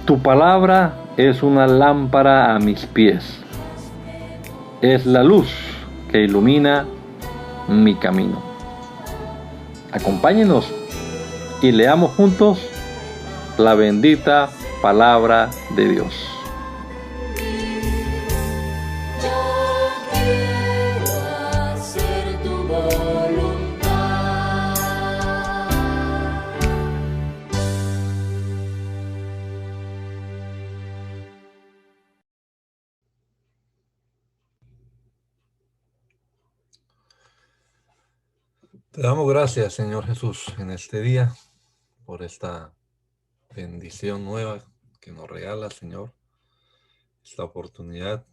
Tu palabra es una lámpara a mis pies, es la luz que ilumina mi camino. Acompáñenos y leamos juntos la bendita palabra de Dios. Te damos gracias, Señor Jesús, en este día por esta bendición nueva que nos regala, Señor, esta oportunidad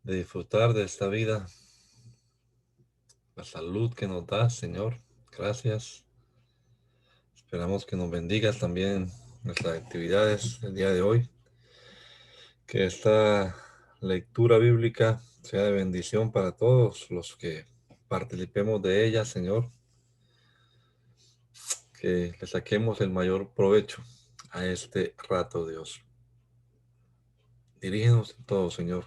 de disfrutar de esta vida, la salud que nos das, Señor. Gracias. Esperamos que nos bendigas también en nuestras actividades el día de hoy, que esta lectura bíblica sea de bendición para todos los que participemos de ella, Señor. Que le saquemos el mayor provecho a este rato, Dios. Dirígenos en todo, Señor.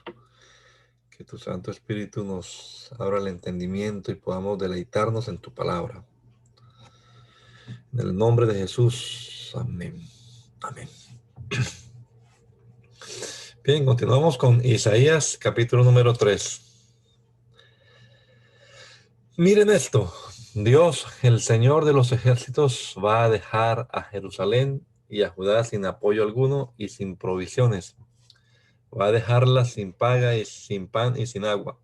Que tu Santo Espíritu nos abra el entendimiento y podamos deleitarnos en tu palabra. En el nombre de Jesús. Amén. Amén. Bien, continuamos con Isaías, capítulo número 3. Miren esto. Dios, el Señor de los ejércitos, va a dejar a Jerusalén y a Judá sin apoyo alguno y sin provisiones. Va a dejarlas sin paga y sin pan y sin agua.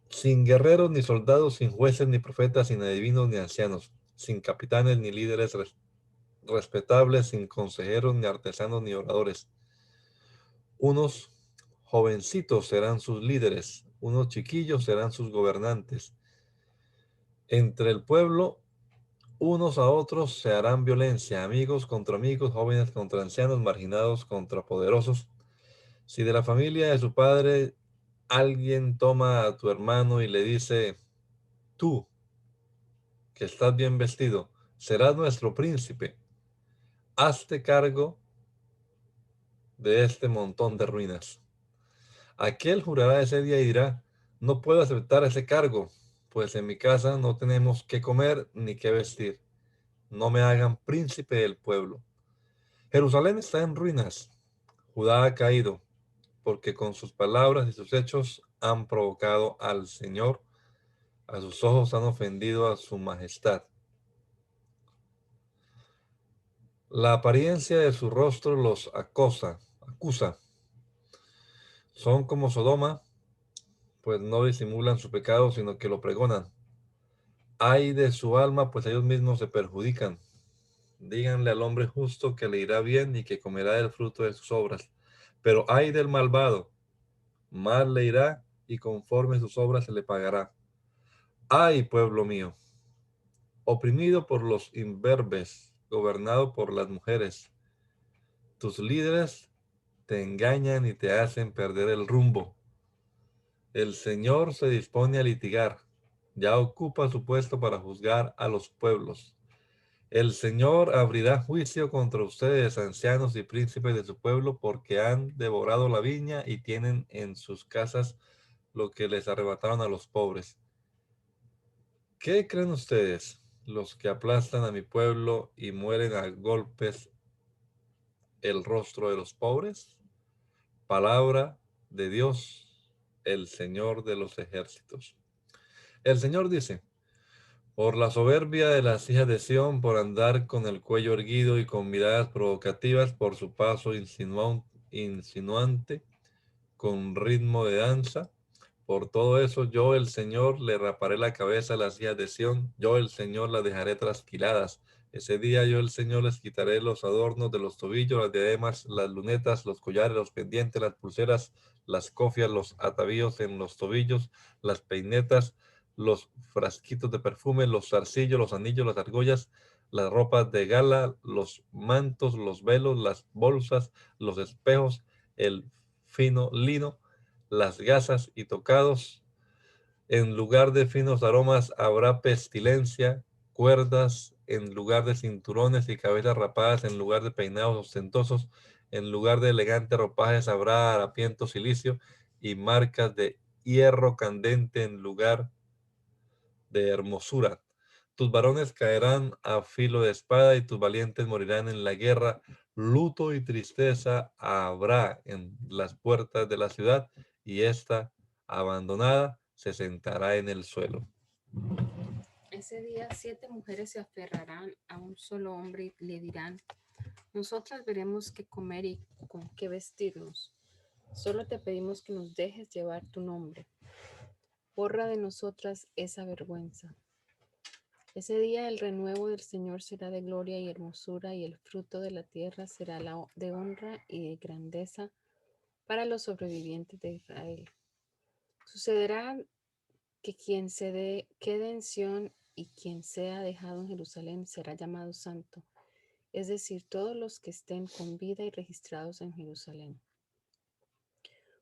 Sin guerreros ni soldados, sin jueces ni profetas, sin adivinos ni ancianos, sin capitanes ni líderes respetables, sin consejeros ni artesanos ni oradores. Unos jovencitos serán sus líderes, unos chiquillos serán sus gobernantes. Entre el pueblo, unos a otros se harán violencia, amigos contra amigos, jóvenes contra ancianos, marginados contra poderosos. Si de la familia de su padre alguien toma a tu hermano y le dice, tú, que estás bien vestido, serás nuestro príncipe, hazte cargo de este montón de ruinas. Aquel jurará ese día y dirá, no puedo aceptar ese cargo, pues en mi casa no tenemos qué comer ni qué vestir. No me hagan príncipe del pueblo. Jerusalén está en ruinas, Judá ha caído, porque con sus palabras y sus hechos han provocado al Señor, a sus ojos han ofendido a su majestad. La apariencia de su rostro los acusa. Son como Sodoma, pues no disimulan su pecado, sino que lo pregonan. Ay de su alma, pues ellos mismos se perjudican. Díganle al hombre justo que le irá bien y que comerá el fruto de sus obras. Pero ay del malvado, mal le irá y conforme sus obras se le pagará. Ay, pueblo mío, oprimido por los imberbes, gobernado por las mujeres. Tus líderes te engañan y te hacen perder el rumbo. El Señor se dispone a litigar, ya ocupa su puesto para juzgar a los pueblos. El Señor abrirá juicio contra ustedes, ancianos y príncipes de su pueblo, porque han devorado la viña y tienen en sus casas lo que les arrebataron a los pobres. ¿Qué creen ustedes, los que aplastan a mi pueblo y mueren a golpes el rostro de los pobres? Palabra de Dios, el Señor de los ejércitos. El Señor dice, por la soberbia de las hijas de Sión, por andar con el cuello erguido y con miradas provocativas, por su paso insinuante, con ritmo de danza, por todo eso yo, el Señor, le raparé la cabeza a las hijas de Sión, yo, el Señor, las dejaré trasquiladas. Ese día yo, el Señor, les quitaré los adornos de los tobillos, las diademas, las lunetas, los collares, los pendientes, las pulseras, las cofias, los atavíos en los tobillos, las peinetas, los frasquitos de perfume, los zarcillos, los anillos, las argollas, las ropas de gala, los mantos, los velos, las bolsas, los espejos, el fino lino, las gasas y tocados. En lugar de finos aromas habrá pestilencia, cuerdas en lugar de cinturones y cabezas rapadas en lugar de peinados ostentosos, en lugar de elegantes ropajes habrá harapiento silicio y marcas de hierro candente en lugar de hermosura. Tus varones caerán a filo de espada y tus valientes morirán en la guerra. Luto y tristeza habrá en las puertas de la ciudad y ésta, abandonada, se sentará en el suelo. Ese día 7 mujeres se aferrarán a un solo hombre y le dirán: nosotras veremos qué comer y con qué vestirnos. Solo te pedimos que nos dejes llevar tu nombre. Borra de nosotras esa vergüenza. Ese día el renuevo del Señor será de gloria y hermosura, y el fruto de la tierra será de honra y de grandeza para los sobrevivientes de Israel. Sucederá que quien quede en Sión y quien sea dejado en Jerusalén será llamado santo, es decir, todos los que estén con vida y registrados en Jerusalén.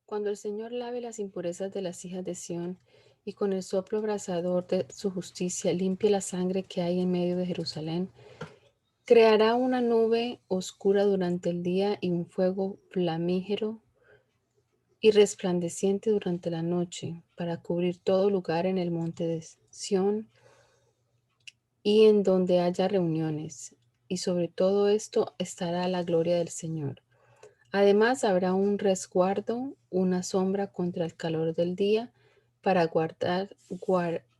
Cuando el Señor lave las impurezas de las hijas de Sión y con el soplo abrasador de su justicia limpie la sangre que hay en medio de Jerusalén, creará una nube oscura durante el día y un fuego flamígero y resplandeciente durante la noche para cubrir todo lugar en el monte de Sión y en donde haya reuniones. Y sobre todo esto estará la gloria del Señor. Además habrá un resguardo, una sombra contra el calor del día para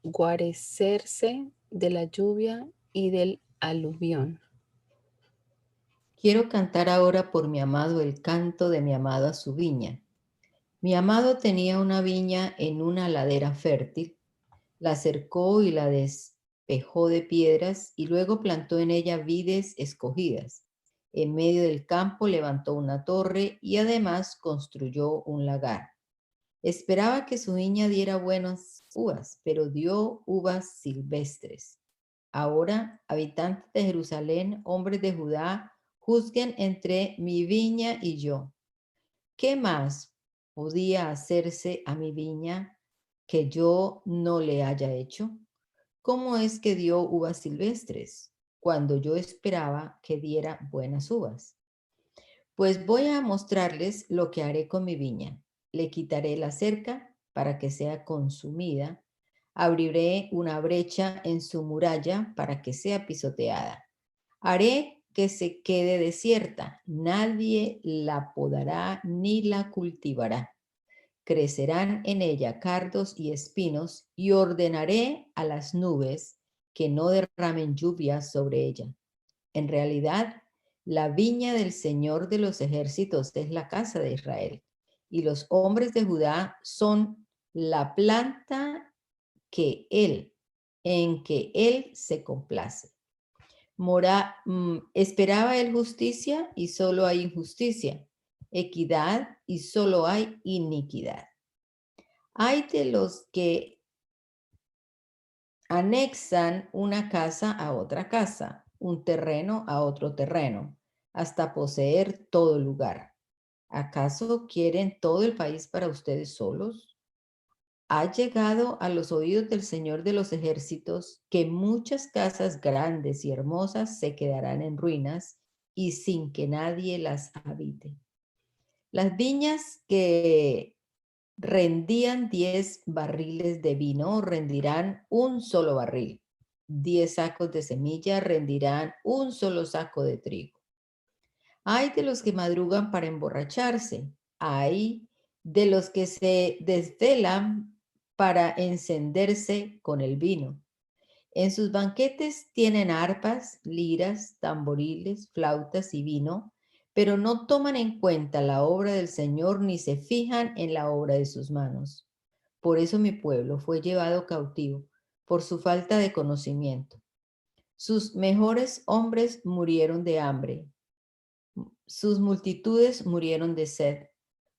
guarecerse de la lluvia y del aluvión. Quiero cantar ahora por mi amado el canto de mi amado a su viña. Mi amado tenía una viña en una ladera fértil, la cercó y la despejó de piedras y luego plantó en ella vides escogidas. En medio del campo levantó una torre y además construyó un lagar. Esperaba que su viña diera buenas uvas, pero dio uvas silvestres. Ahora, habitantes de Jerusalén, hombres de Judá, juzguen entre mi viña y yo. ¿Qué más podía hacerse a mi viña que yo no le haya hecho? ¿Cómo es que dio uvas silvestres cuando yo esperaba que diera buenas uvas? Pues voy a mostrarles lo que haré con mi viña. Le quitaré la cerca para que sea consumida. Abriré una brecha en su muralla para que sea pisoteada. Haré que se quede desierta. Nadie la podará ni la cultivará. Crecerán en ella cardos y espinos y ordenaré a las nubes que no derramen lluvia sobre ella. En realidad, la viña del Señor de los ejércitos es la casa de Israel, y los hombres de Judá son la planta en que él se complace. Esperaba él justicia y solo hay injusticia, equidad y solo hay iniquidad. Hay de los que anexan una casa a otra casa, un terreno a otro terreno, hasta poseer todo el lugar. ¿Acaso quieren todo el país para ustedes solos? Ha llegado a los oídos del Señor de los ejércitos que muchas casas grandes y hermosas se quedarán en ruinas y sin que nadie las habite. Las viñas que rendían 10 barriles de vino rendirán un solo barril. 10 sacos de semilla rendirán un solo saco de trigo. Hay de los que madrugan para emborracharse. Hay de los que se desvelan para encenderse con el vino. En sus banquetes tienen arpas, liras, tamboriles, flautas y vino, pero no toman en cuenta la obra del Señor ni se fijan en la obra de sus manos. Por eso mi pueblo fue llevado cautivo, por su falta de conocimiento. Sus mejores hombres murieron de hambre, sus multitudes murieron de sed.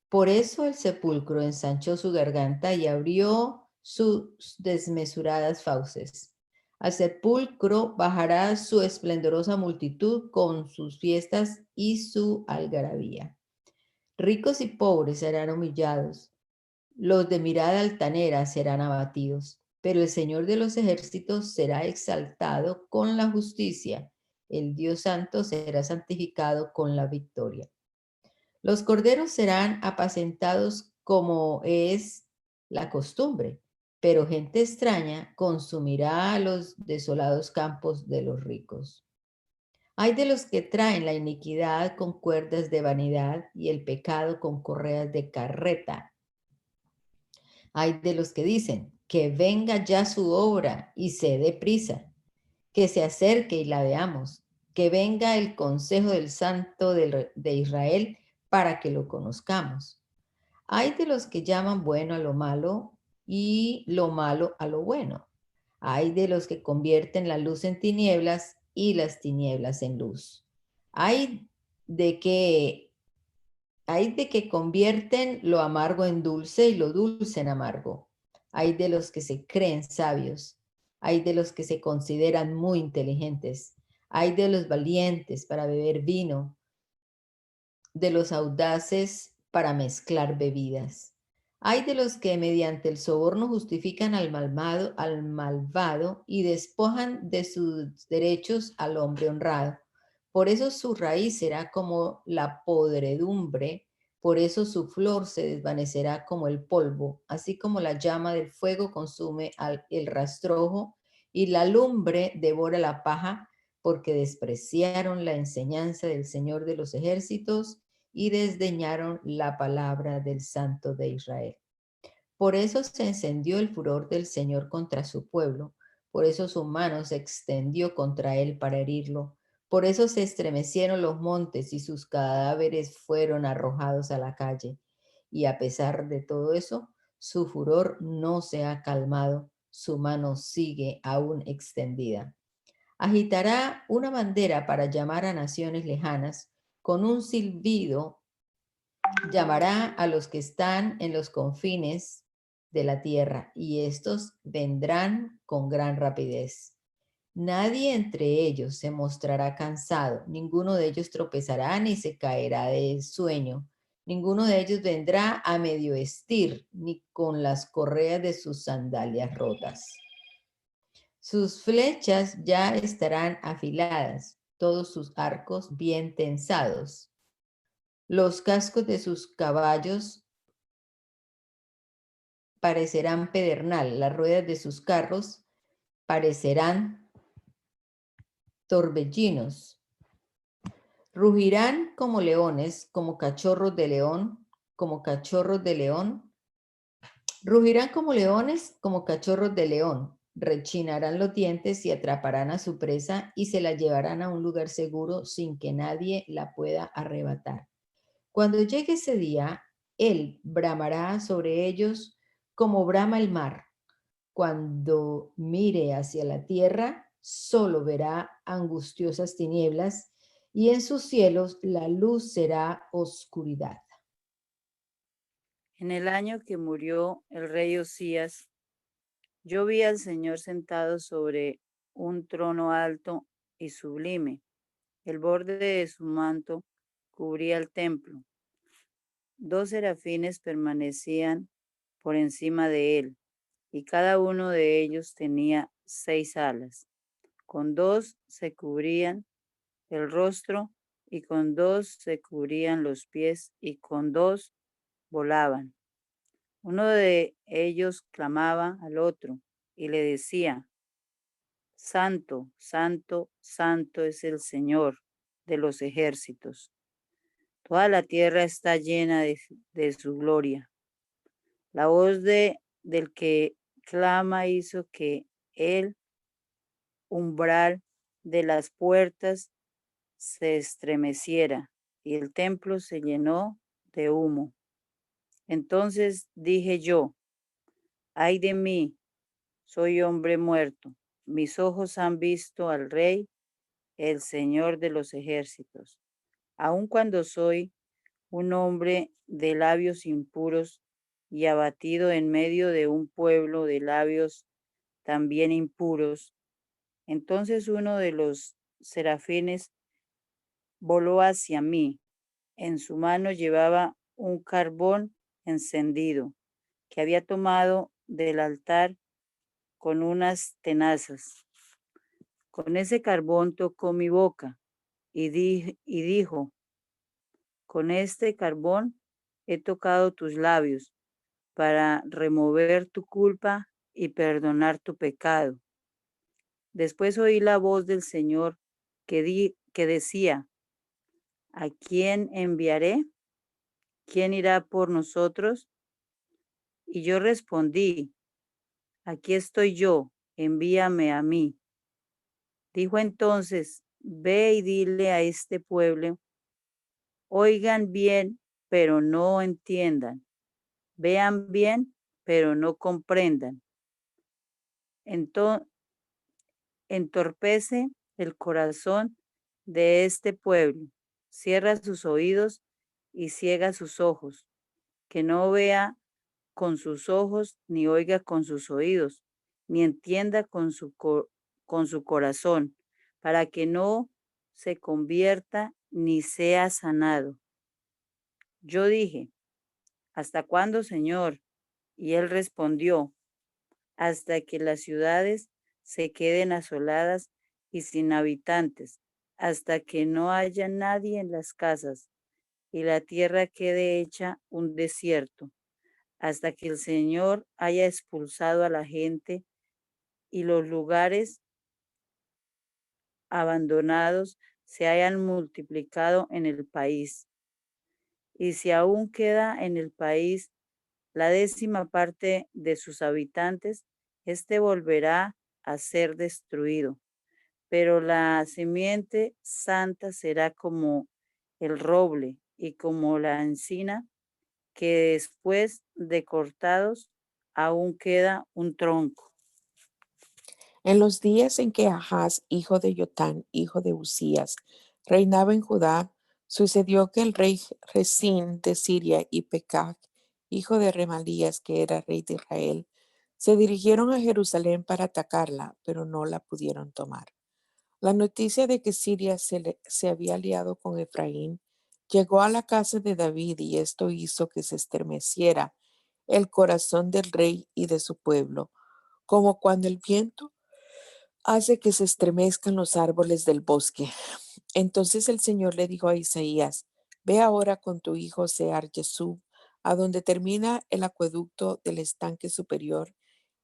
Por eso el sepulcro ensanchó su garganta y abrió sus desmesuradas fauces. Al sepulcro bajará su esplendorosa multitud con sus fiestas y su algarabía. Ricos y pobres serán humillados, los de mirada altanera serán abatidos. pero el Señor de los ejércitos será exaltado con la justicia. El Dios Santo será santificado con la victoria. Los corderos serán apacentados como es la costumbre, pero gente extraña consumirá a los desolados campos de los ricos. Hay de los que traen la iniquidad con cuerdas de vanidad y el pecado con correas de carreta. Hay de los que dicen, que venga ya su obra y se dé prisa, que se acerque y la veamos, que venga el consejo del Santo de Israel para que lo conozcamos. Hay de los que llaman bueno a lo malo y lo malo a lo bueno. Hay de los que convierten la luz en tinieblas y las tinieblas en luz. Hay de que, hay de que convierten lo amargo en dulce y lo dulce en amargo. Hay de los que se creen sabios. Hay de los que se consideran muy inteligentes. Hay de los valientes para beber vino, de los audaces para mezclar bebidas. Hay de los que mediante el soborno justifican al malvado y despojan de sus derechos al hombre honrado. Por eso su raíz será como la podredumbre, por eso su flor se desvanecerá como el polvo, así como la llama del fuego consume el rastrojo y la lumbre devora la paja, porque despreciaron la enseñanza del Señor de los ejércitos y desdeñaron la palabra del Santo de Israel. Por eso se encendió el furor del Señor contra su pueblo, por eso su mano se extendió contra él para herirlo, por eso se estremecieron los montes y sus cadáveres fueron arrojados a la calle. Y a pesar de todo eso, su furor no se ha calmado, su mano sigue aún extendida. Agitará una bandera para llamar a naciones lejanas, con un silbido llamará a los que están en los confines de la tierra, y estos vendrán con gran rapidez. Nadie entre ellos se mostrará cansado, ninguno de ellos tropezará ni se caerá de sueño, ninguno de ellos vendrá a medio vestir, ni con las correas de sus sandalias rotas. Sus flechas ya estarán afiladas, todos sus arcos bien tensados. Los cascos de sus caballos parecerán pedernal, las ruedas de sus carros parecerán torbellinos. Rugirán como leones, como cachorros de león, como cachorros de león. Rugirán como leones, como cachorros de león. Rechinarán los dientes y atraparán a su presa y se la llevarán a un lugar seguro sin que nadie la pueda arrebatar. Cuando llegue ese día, él bramará sobre ellos como brama el mar. Cuando mire hacia la tierra, solo verá angustiosas tinieblas y en sus cielos la luz será oscuridad. En el año que murió el rey Osías, yo vi al Señor sentado sobre un trono alto y sublime. El borde de su manto cubría el templo. 2 serafines permanecían por encima de él, y cada uno de ellos tenía 6 alas. Con 2 se cubrían el rostro, y con 2 se cubrían los pies, y con 2 volaban. Uno de ellos clamaba al otro y le decía: Santo, santo, santo es el Señor de los ejércitos. Toda la tierra está llena de su gloria. La voz del que clama hizo que el umbral de las puertas se estremeciera y el templo se llenó de humo. Entonces dije yo: ay de mí, soy hombre muerto. Mis ojos han visto al Rey, el Señor de los ejércitos. Aun cuando soy un hombre de labios impuros y abatido en medio de un pueblo de labios también impuros, entonces uno de los serafines voló hacia mí. En su mano llevaba un carbón encendido que había tomado del altar con unas tenazas. Con ese carbón tocó mi boca y dijo, con este carbón he tocado tus labios para remover tu culpa y perdonar tu pecado. Después oí la voz del Señor que decía, ¿a quién enviaré? ¿Quién irá por nosotros? Y yo respondí, aquí estoy yo, envíame a mí. Dijo entonces, ve y dile a este pueblo, oigan bien, pero no entiendan. Vean bien, pero no comprendan. Entorpece el corazón de este pueblo. Cierra sus oídos y ciega sus ojos, que no vea con sus ojos, ni oiga con sus oídos, ni entienda con su corazón, para que no se convierta ni sea sanado. Yo dije, ¿hasta cuándo, Señor? Y él respondió, hasta que las ciudades se queden asoladas y sin habitantes, hasta que no haya nadie en las casas y la tierra quede hecha un desierto, hasta que el Señor haya expulsado a la gente y los lugares abandonados se hayan multiplicado en el país. Y si aún queda en el país la 10ª parte de sus habitantes, éste volverá a ser destruido. Pero la simiente santa será como el roble y como la encina, que después de cortados aún queda un tronco. En los días en que Ahaz, hijo de Jotán, hijo de Uzías, reinaba en Judá, sucedió que el rey Resín de Siria y Pecac, hijo de Remalías, que era rey de Israel, se dirigieron a Jerusalén para atacarla, pero no la pudieron tomar. La noticia de que Siria se había aliado con Efraín llegó a la casa de David, y esto hizo que se estremeciera el corazón del rey y de su pueblo, como cuando el viento hace que se estremezcan los árboles del bosque. Entonces el Señor le dijo a Isaías, ve ahora con tu hijo Sear-Yesub a donde termina el acueducto del estanque superior,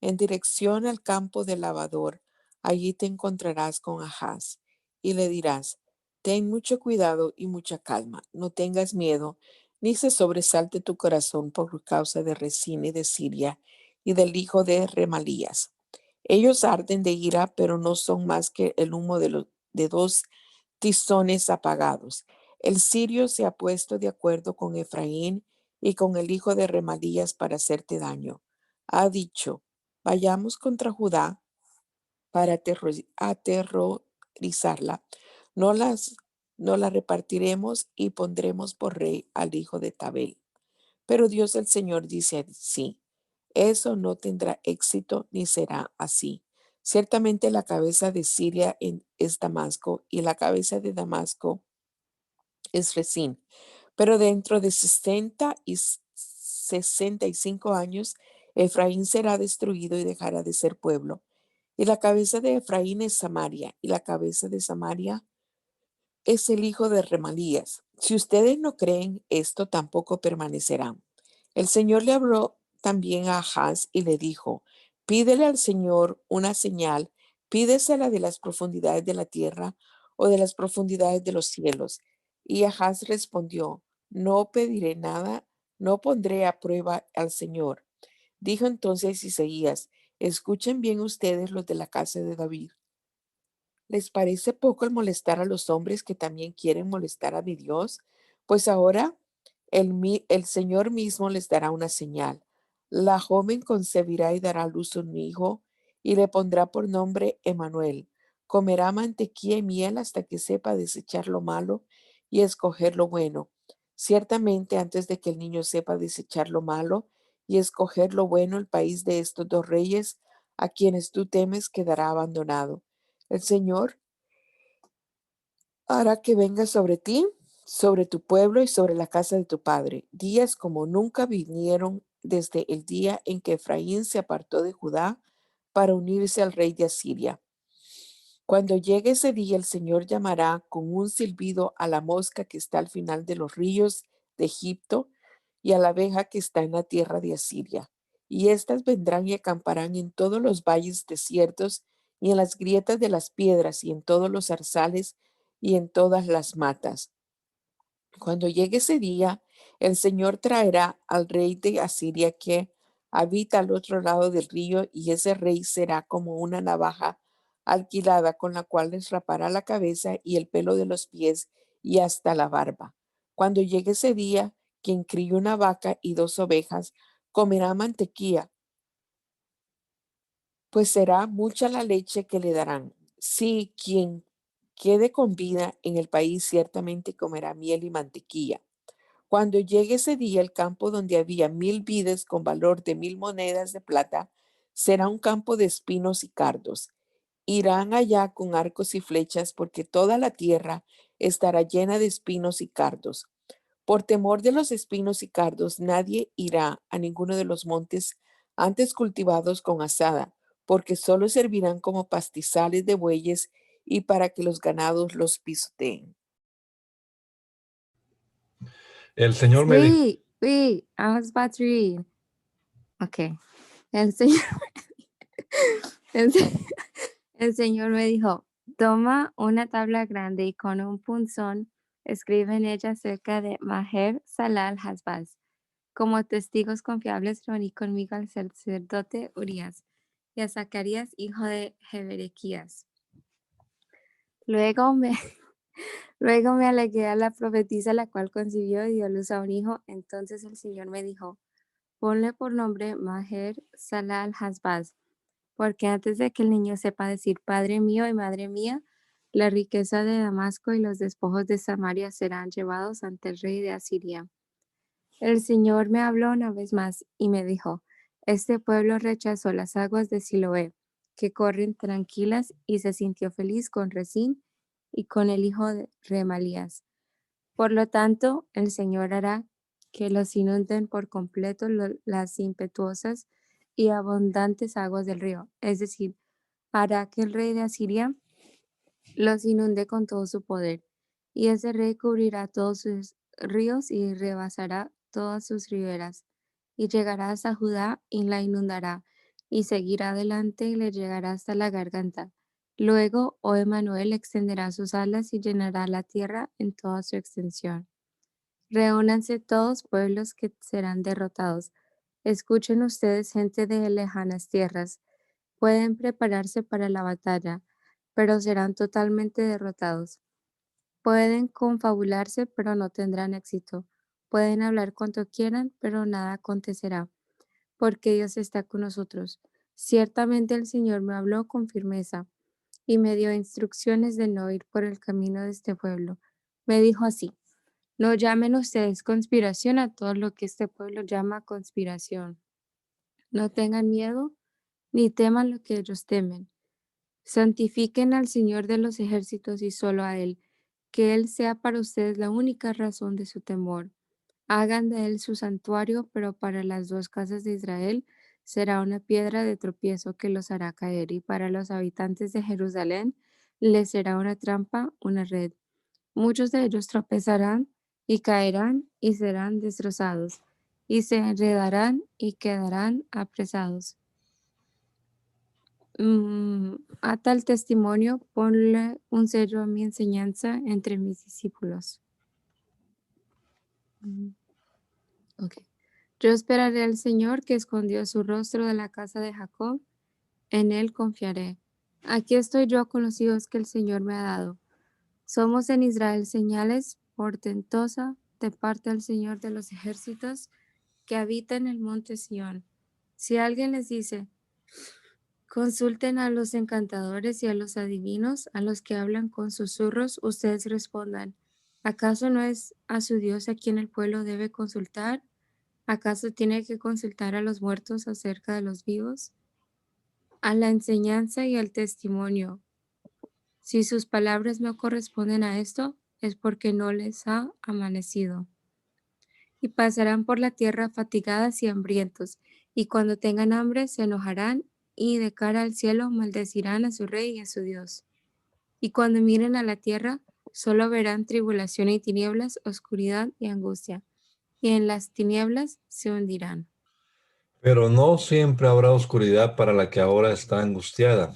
en dirección al campo del lavador. Allí te encontrarás con Ahaz y le dirás, ten mucho cuidado y mucha calma, no tengas miedo, ni se sobresalte tu corazón por causa de Resín y de Siria y del hijo de Remalías. Ellos arden de ira, pero no son más que el humo de 2 tizones apagados. El sirio se ha puesto de acuerdo con Efraín y con el hijo de Remalías para hacerte daño. Ha dicho, vayamos contra Judá para aterrorizarla. No la repartiremos y pondremos por rey al hijo de Tabel. Pero Dios el Señor dice así, eso no tendrá éxito ni será así. Ciertamente la cabeza de Siria es Damasco y la cabeza de Damasco es Resín. Pero dentro de 65 años, Efraín será destruido y dejará de ser pueblo. Y la cabeza de Efraín es Samaria, y la cabeza de Samaria es el hijo de Remalías. Si ustedes no creen, esto tampoco permanecerá. El Señor le habló también a Ahaz y le dijo, pídele al Señor una señal, pídesela de las profundidades de la tierra o de las profundidades de los cielos. Y Ahaz respondió, no pediré nada, no pondré a prueba al Señor. Dijo entonces Isaías, escuchen bien ustedes los de la casa de David. ¿Les parece poco el molestar a los hombres que también quieren molestar a mi Dios? Pues ahora el Señor mismo les dará una señal. La joven concebirá y dará a luz un hijo y le pondrá por nombre Emmanuel. Comerá mantequilla y miel hasta que sepa desechar lo malo y escoger lo bueno. Ciertamente antes de que el niño sepa desechar lo malo y escoger lo bueno, el país de estos 2 reyes a quienes tú temes quedará abandonado. El Señor hará que venga sobre ti, sobre tu pueblo y sobre la casa de tu padre, días como nunca vinieron desde el día en que Efraín se apartó de Judá para unirse al rey de Asiria. Cuando llegue ese día, el Señor llamará con un silbido a la mosca que está al final de los ríos de Egipto y a la abeja que está en la tierra de Asiria. Y éstas vendrán y acamparán en todos los valles desiertos y en las grietas de las piedras y en todos los zarzales y en todas las matas. Cuando llegue ese día, el Señor traerá al rey de Asiria que habita al otro lado del río, y ese rey será como una navaja alquilada con la cual les rapará la cabeza y el pelo de los pies y hasta la barba. Cuando llegue ese día, quien críe una vaca y 2 ovejas comerá mantequilla, pues será mucha la leche que le darán. Sí, quien quede con vida en el país ciertamente comerá miel y mantequilla. Cuando llegue ese día, el campo donde había 1000 vides con valor de 1000 monedas de plata será un campo de espinos y cardos. Irán allá con arcos y flechas, porque toda la tierra estará llena de espinos y cardos. Por temor de los espinos y cardos, nadie irá a ninguno de los montes antes cultivados con azada, porque solo servirán como pastizales de bueyes y para que los ganados los pisoteen. El Señor me dijo, Wait, I was about to read. Okay. El Señor, el, se- el Señor me dijo, toma una tabla grande y con un punzón escribe en ella acerca de Maher Salal Hasbaz. Como testigos confiables reuní conmigo al sacerdote Urias y a Zacarías, hijo de Jeberequías. Luego me alegué a la profetisa, la cual concibió y dio luz a un hijo. Entonces el Señor me dijo, ponle por nombre Maher Salal Hasbaz, porque antes de que el niño sepa decir Padre mío y Madre mía, la riqueza de Damasco y los despojos de Samaria serán llevados ante el rey de Asiria. El Señor me habló una vez más y me dijo, este pueblo rechazó las aguas de Siloé, que corren tranquilas, y se sintió feliz con Rezín y con el hijo de Remalías. Por lo tanto, el Señor hará que los inunden por completo las impetuosas y abundantes aguas del río, es decir, hará que el rey de Asiria los inunde con todo su poder, y ese rey cubrirá todos sus ríos y rebasará todas sus riberas, y llegará hasta Judá y la inundará, y seguirá adelante y le llegará hasta la garganta. Luego, oh Emanuel, extenderá sus alas y llenará la tierra en toda su extensión. Reúnanse todos pueblos que serán derrotados. Escuchen ustedes, gente de lejanas tierras. Pueden prepararse para la batalla, pero serán totalmente derrotados. Pueden confabularse, pero no tendrán éxito. Pueden hablar cuanto quieran, pero nada acontecerá, porque Dios está con nosotros. Ciertamente el Señor me habló con firmeza y me dio instrucciones de no ir por el camino de este pueblo. Me dijo así, no llamen ustedes conspiración a todo lo que este pueblo llama conspiración. No tengan miedo ni teman lo que ellos temen. Santifiquen al Señor de los ejércitos y solo a Él, que Él sea para ustedes la única razón de su temor. Hagan de Él su santuario, pero para las 2 casas de Israel será una piedra de tropiezo que los hará caer, y para los habitantes de Jerusalén les será una trampa, una red. Muchos de ellos tropezarán y caerán y serán destrozados, y se enredarán y quedarán apresados. A tal testimonio, ponle un sello a mi enseñanza entre mis discípulos. Ok. Yo esperaré al Señor, que escondió su rostro de la casa de Jacob. En Él confiaré. Aquí estoy yo con los hijos que el Señor me ha dado. Somos en Israel señales portentosas de parte del Señor de los ejércitos, que habita en el monte Sión. Si alguien les dice, consulten a los encantadores y a los adivinos, a los que hablan con susurros, ustedes respondan, ¿acaso no es a su Dios a quien el pueblo debe consultar? ¿Acaso tiene que consultar a los muertos acerca de los vivos? A la enseñanza y al testimonio. Si sus palabras no corresponden a esto, es porque no les ha amanecido. Y pasarán por la tierra fatigadas y hambrientos, y cuando tengan hambre se enojarán y de cara al cielo maldecirán a su rey y a su Dios. Y cuando miren a la tierra, solo verán tribulación y tinieblas, oscuridad y angustia, y en las tinieblas se hundirán. Pero no siempre habrá oscuridad para la que ahora está angustiada.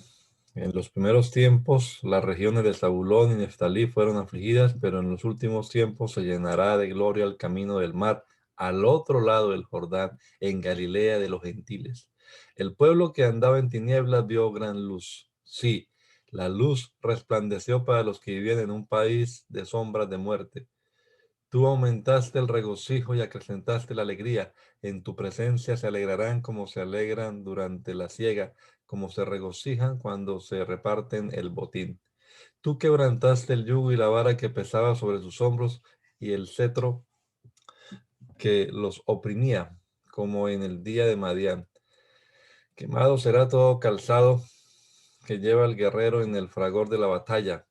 En los primeros tiempos, las regiones de Zabulón y Neftalí fueron afligidas, pero en los últimos tiempos se llenará de gloria el camino del mar, al otro lado del Jordán, en Galilea de los gentiles. El pueblo que andaba en tinieblas vio gran luz. Sí, la luz resplandeció para los que vivían en un país de sombras de muerte. Tú aumentaste el regocijo y acrecentaste la alegría. En tu presencia se alegrarán como se alegran durante la siega, como se regocijan cuando se reparten el botín. Tú quebrantaste el yugo y la vara que pesaba sobre sus hombros y el cetro que los oprimía, como en el día de Madián. Quemado será todo calzado que lleva el guerrero en el fragor de la batalla.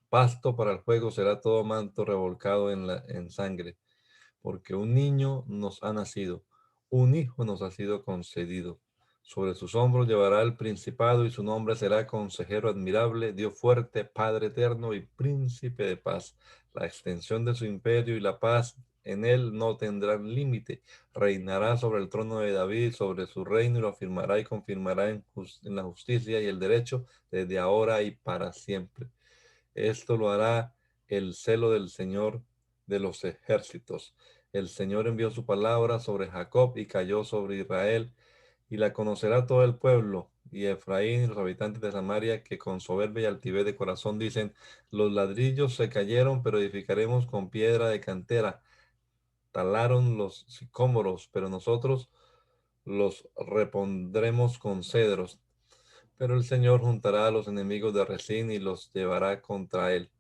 Pasto para el fuego será todo manto revolcado en sangre. Porque un niño nos ha nacido, un hijo nos ha sido concedido. Sobre sus hombros llevará el principado y su nombre será Consejero Admirable, Dios Fuerte, Padre Eterno y Príncipe de Paz. La extensión de su imperio y la paz en él no tendrán límite. Reinará sobre el trono de David, sobre su reino y lo afirmará y confirmará en la justicia y el derecho desde ahora y para siempre. Esto lo hará el celo del Señor de los ejércitos. El Señor envió su palabra sobre Jacob y cayó sobre Israel, y la conocerá todo el pueblo, y Efraín y los habitantes de Samaria, que con soberbia y altivez de corazón dicen, los ladrillos se cayeron, pero edificaremos con piedra de cantera. Talaron los sicómoros, pero nosotros los repondremos con cedros. Pero el Señor juntará a los enemigos de Rezín y los llevará contra él.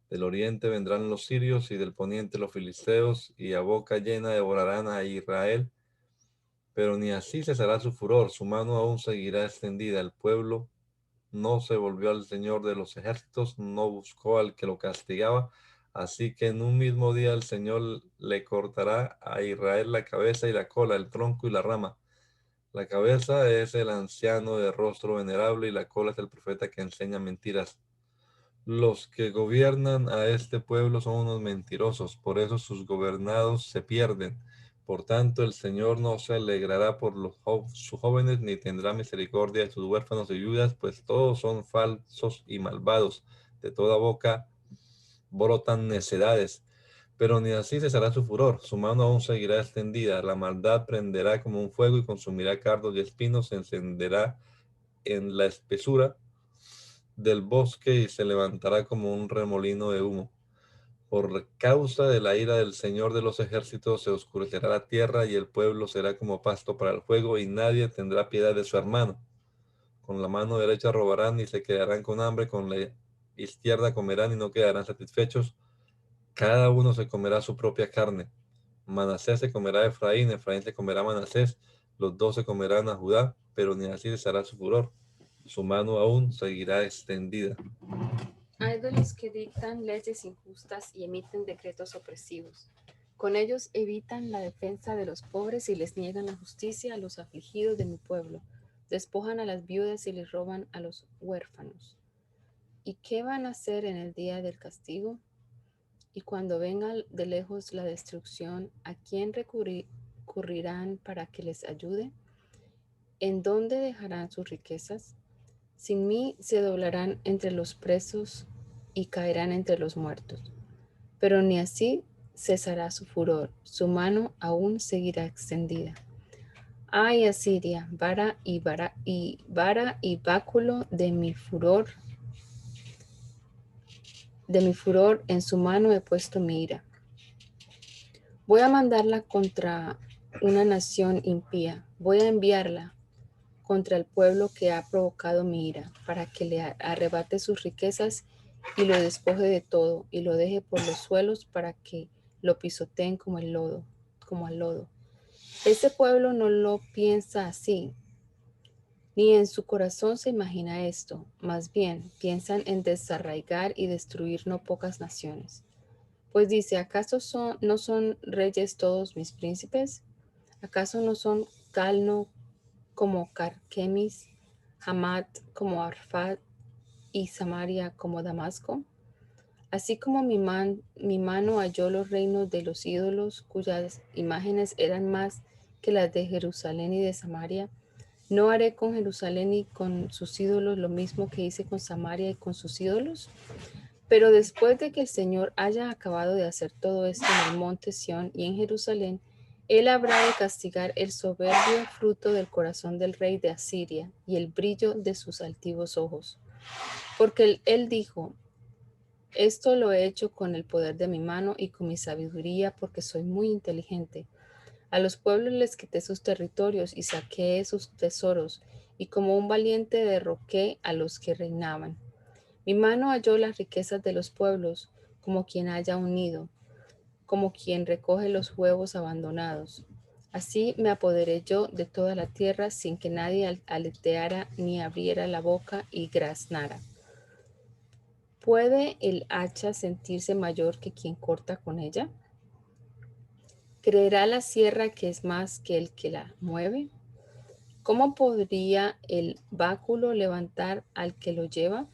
Del oriente vendrán los sirios y del poniente los filisteos, y a boca llena devorarán a Israel. Pero ni así cesará su furor, su mano aún seguirá extendida. El pueblo no se volvió al Señor de los ejércitos, no buscó al que lo castigaba. Así que en un mismo día el Señor le cortará a Israel la cabeza y la cola, el tronco y la rama. La cabeza es el anciano de rostro venerable y la cola es el profeta que enseña mentiras. Los que gobiernan a este pueblo son unos mentirosos, por eso sus gobernados se pierden. Por tanto, el Señor no se alegrará por sus jóvenes, ni tendrá misericordia de sus huérfanos y viudas, pues todos son falsos y malvados. De toda boca brotan necedades. Pero ni así cesará su furor, su mano aún seguirá extendida, la maldad prenderá como un fuego y consumirá cardos y espinos, se encenderá en la espesura del bosque y se levantará como un remolino de humo. Por causa de la ira del Señor de los ejércitos se oscurecerá la tierra y el pueblo será como pasto para el fuego y nadie tendrá piedad de su hermano. Con la mano derecha robarán y se quedarán con hambre, con la izquierda comerán y no quedarán satisfechos. Cada uno se comerá su propia carne. Manasés se comerá a Efraín, Efraín se comerá a Manasés, los dos se comerán a Judá, pero ni así cesará su furor. Su mano aún seguirá extendida. Hay de los que dictan leyes injustas y emiten decretos opresivos. Con ellos evitan la defensa de los pobres y les niegan la justicia a los afligidos de mi pueblo. Despojan a las viudas y les roban a los huérfanos. ¿Y qué van a hacer en el día del castigo? Y cuando venga de lejos la destrucción, ¿a quién recurrirán para que les ayude? ¿En dónde dejarán sus riquezas? Sin mí se doblarán entre los presos y caerán entre los muertos. Pero ni así cesará su furor, su mano aún seguirá extendida. Ay, Asiria, vara y báculo de mi furor en su mano he puesto mi ira. Voy a mandarla contra una nación impía, voy a enviarla contra el pueblo que ha provocado mi ira, para que le arrebate sus riquezas y lo despoje de todo, y lo deje por los suelos para que lo pisoteen como al lodo. Ese pueblo no lo piensa así, ni en su corazón se imagina esto, más bien piensan en desarraigar y destruir no pocas naciones. Pues dice, ¿acaso no son reyes todos mis príncipes? ¿Acaso no son Calno como Carquemis? Hamat como Arfat y Samaria como Damasco? Así como mi mano halló los reinos de los ídolos, cuyas imágenes eran más que las de Jerusalén y de Samaria, ¿no haré con Jerusalén y con sus ídolos lo mismo que hice con Samaria y con sus ídolos? Pero después de que el Señor haya acabado de hacer todo esto en el monte Sión y en Jerusalén, Él habrá de castigar el soberbio fruto del corazón del rey de Asiria y el brillo de sus altivos ojos. Porque él dijo: esto lo he hecho con el poder de mi mano y con mi sabiduría, porque soy muy inteligente. A los pueblos les quité sus territorios y saqué sus tesoros, y como un valiente derroqué a los que reinaban. Mi mano halló las riquezas de los pueblos, como quien halla un nido, como quien recoge los huevos abandonados. Así me apoderé yo de toda la tierra sin que nadie aleteara ni abriera la boca y graznara. ¿Puede el hacha sentirse mayor que quien corta con ella? ¿Creerá la sierra que es más que el que la mueve? ¿Cómo podría el báculo levantar al que lo lleva?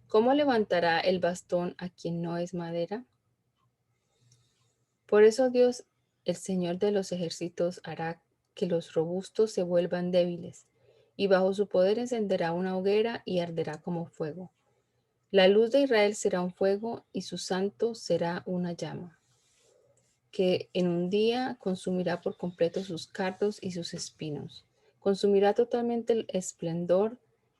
¿Cómo levantará el bastón a quien no es madera? Por eso Dios, el Señor de los ejércitos, hará que los robustos se vuelvan débiles, y bajo su poder encenderá una hoguera y arderá como fuego. La luz de Israel será un fuego y su santo será una llama, que en un día consumirá por completo sus cardos y sus espinos. Consumirá totalmente el esplendor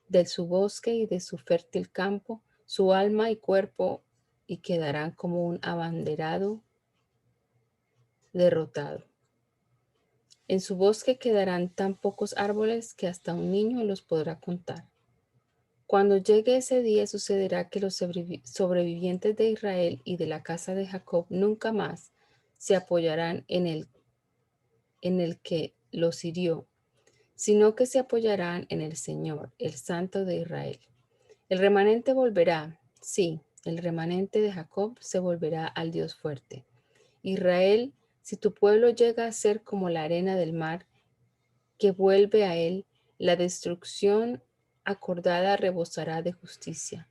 de su bosque y de su fértil campo, su alma y cuerpo, y quedarán como un abanderado derrotado. En su bosque quedarán tan pocos árboles que hasta un niño los podrá contar. Cuando llegue ese día sucederá que los sobrevivientes de Israel y de la casa de Jacob nunca más se apoyarán en el que los hirió, sino que se apoyarán en el Señor, el Santo de Israel. El remanente volverá, sí, el remanente de Jacob se volverá al Dios fuerte. Israel, si tu pueblo llega a ser como la arena del mar, que vuelve a él, la destrucción acordada rebosará de justicia.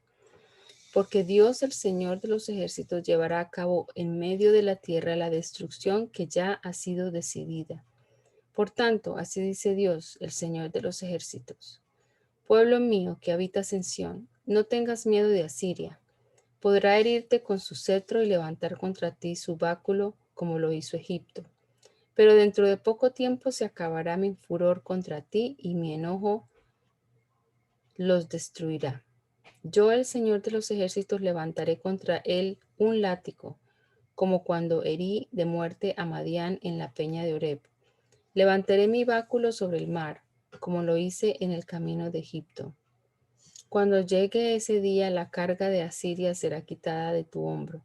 Porque Dios, el Señor de los ejércitos, llevará a cabo en medio de la tierra la destrucción que ya ha sido decidida. Por tanto, así dice Dios, el Señor de los ejércitos: pueblo mío que habitas en Sión, no tengas miedo de Asiria. Podrá herirte con su cetro y levantar contra ti su báculo, como lo hizo Egipto. Pero dentro de poco tiempo se acabará mi furor contra ti y mi enojo los destruirá. Yo, el Señor de los ejércitos, levantaré contra él un látigo, como cuando herí de muerte a Madián en la peña de Oreb. Levantaré mi báculo sobre el mar, como lo hice en el camino de Egipto. Cuando llegue ese día, la carga de Asiria será quitada de tu hombro,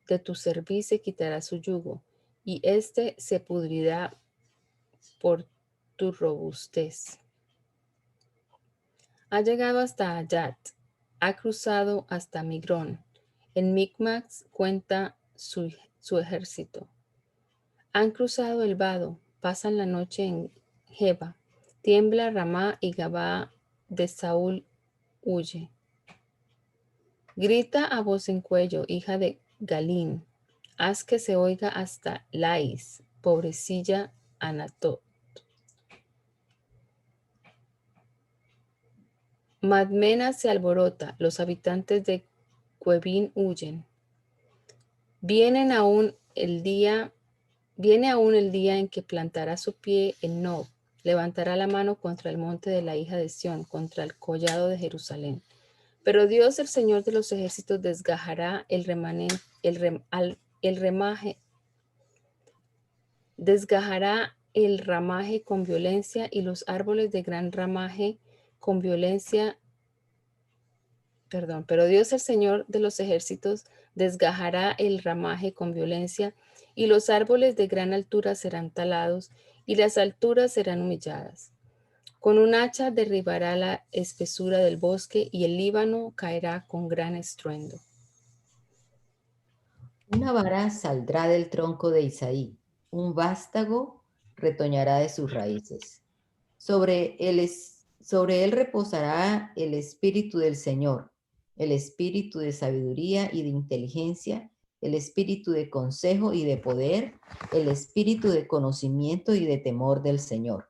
de tu cerviz se quitará su yugo, y éste se pudrirá por tu robustez. Ha llegado hasta Ayat, ha cruzado hasta Migrón. En Micmax cuenta su ejército. Han cruzado el vado, pasan la noche en Geba. Tiembla Ramá y Gabá de Saúl huye. Grita a voz en cuello, hija de Galín. Haz que se oiga hasta Lais, pobrecilla Anatot. Madmena se alborota, los habitantes de Cuevín huyen. Viene aún el día en que plantará su pie en Nob, levantará la mano contra el monte de la hija de Sión, contra el collado de Jerusalén. Pero Dios, el Señor de los ejércitos, desgajará el ramaje con violencia y los árboles de gran ramaje con violencia. Pero Dios, el Señor de los ejércitos, desgajará el ramaje con violencia y los árboles de gran altura serán talados y las alturas serán humilladas. Con un hacha derribará la espesura del bosque y el Líbano caerá con gran estruendo. Una vara saldrá del tronco de Isaí, un vástago retoñará de sus raíces. Sobre Sobre él reposará el espíritu del Señor, el espíritu de sabiduría y de inteligencia, el espíritu de consejo y de poder, el espíritu de conocimiento y de temor del Señor.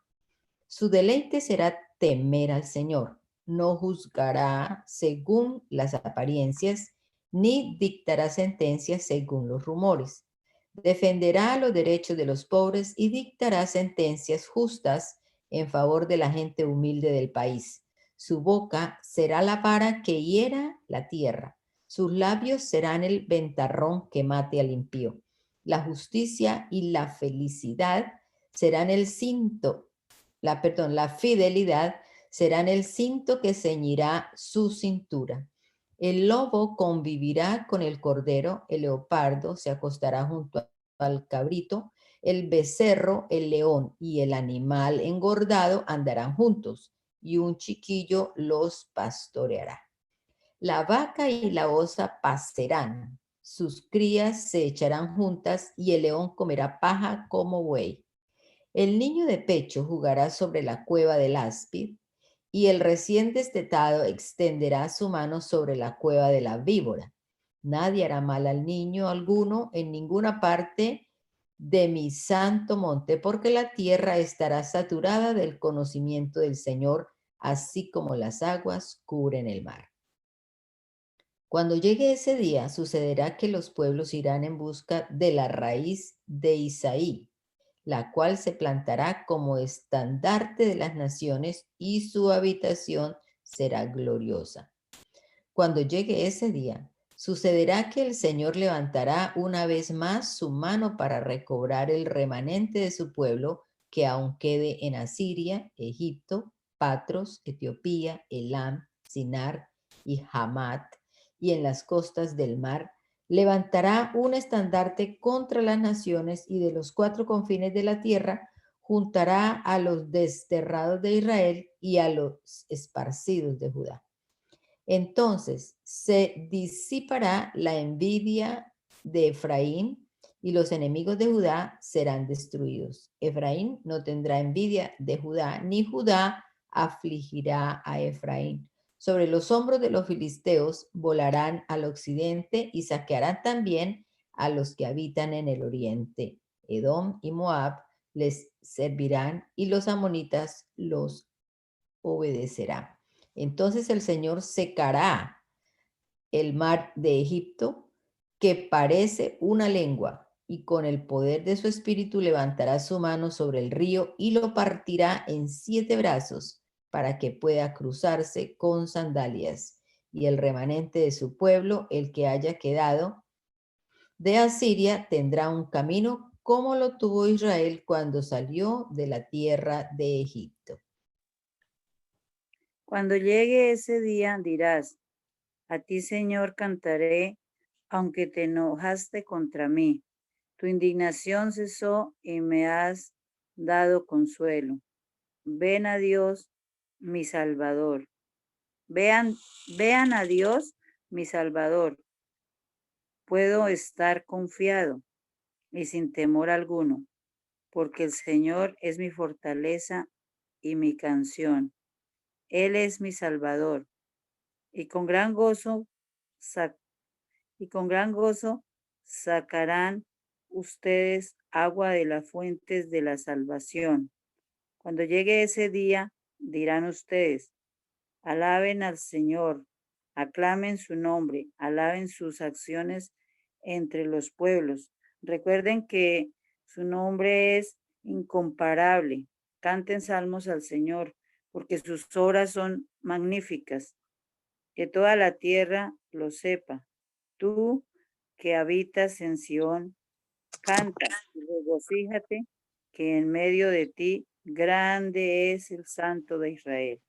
Su deleite será temer al Señor. No juzgará según las apariencias, ni dictará sentencias según los rumores. Defenderá los derechos de los pobres y dictará sentencias justas en favor de la gente humilde del país. Su boca será la vara que hiera la tierra. Sus labios serán el ventarrón que mate al impío. La justicia y la felicidad serán el cinto, la fidelidad serán el cinto que ceñirá su cintura. El lobo convivirá con el cordero, el leopardo se acostará junto al cabrito, el becerro, el león y el animal engordado andarán juntos, y un chiquillo los pastoreará. La vaca y la osa pascerán, sus crías se echarán juntas, y el león comerá paja como buey. El niño de pecho jugará sobre la cueva del áspid, y el recién destetado extenderá su mano sobre la cueva de la víbora. Nadie hará mal al niño alguno en ninguna parte de mi santo monte, porque la tierra estará saturada del conocimiento del Señor, así como las aguas cubren el mar. Cuando llegue ese día, sucederá que los pueblos irán en busca de la raíz de Isaí, la cual se plantará como estandarte de las naciones, y su habitación será gloriosa. Cuando llegue ese día, sucederá que el Señor levantará una vez más su mano para recobrar el remanente de su pueblo que aún quede en Asiria, Egipto, Patros, Etiopía, Elam, Sinar y Hamat, y en las costas del mar. Levantará un estandarte contra las naciones, y de los 4 confines de la tierra juntará a los desterrados de Israel y a los esparcidos de Judá. Entonces se disipará la envidia de Efraín, y los enemigos de Judá serán destruidos. Efraín no tendrá envidia de Judá, ni Judá afligirá a Efraín. Sobre los hombros de los filisteos volarán al occidente y saquearán también a los que habitan en el oriente. Edom y Moab les servirán, y los amonitas los obedecerán. Entonces el Señor secará el mar de Egipto, que parece una lengua, y con el poder de su espíritu levantará su mano sobre el río y lo partirá en 7 brazos, para que pueda cruzarse con sandalias. Y el remanente de su pueblo, el que haya quedado de Asiria, tendrá un camino como lo tuvo Israel cuando salió de la tierra de Egipto. Cuando llegue ese día dirás, a ti, Señor, cantaré, aunque te enojaste contra mí. Tu indignación cesó y me has dado consuelo. Ven a Dios, mi Salvador. Vean a Dios, mi Salvador. Puedo estar confiado y sin temor alguno, porque el Señor es mi fortaleza y mi canción. Él es mi Salvador. Y con gran gozo sacarán ustedes agua de las fuentes de la salvación. Cuando llegue ese día, dirán ustedes, alaben al Señor, aclamen su nombre, alaben sus acciones entre los pueblos. Recuerden que su nombre es incomparable. Canten salmos al Señor, porque sus obras son magníficas. Que toda la tierra lo sepa. Tú que habitas en Sión, canta y regocíjate, que en medio de ti grande es el Santo de Israel.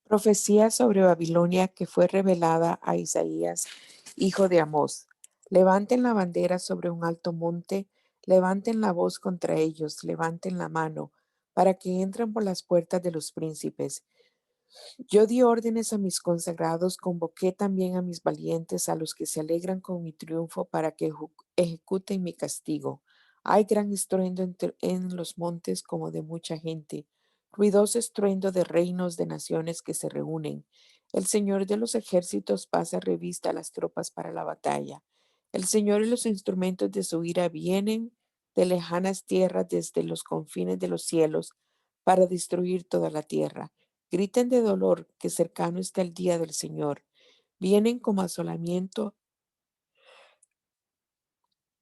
Profecía sobre Babilonia que fue revelada a Isaías, hijo de Amós. Levanten la bandera sobre un alto monte, levanten la voz contra ellos, levanten la mano, para que entren por las puertas de los príncipes. Yo di órdenes a mis consagrados, convoqué también a mis valientes, a los que se alegran con mi triunfo, para que ejecuten mi castigo. Hay gran estruendo en los montes como de mucha gente, ruidoso estruendo de reinos de naciones que se reúnen. El Señor de los ejércitos pasa revista a las tropas para la batalla. El Señor y los instrumentos de su ira vienen de lejanas tierras desde los confines de los cielos para destruir toda la tierra. Griten de dolor que cercano está el día del Señor. Vienen como asolamiento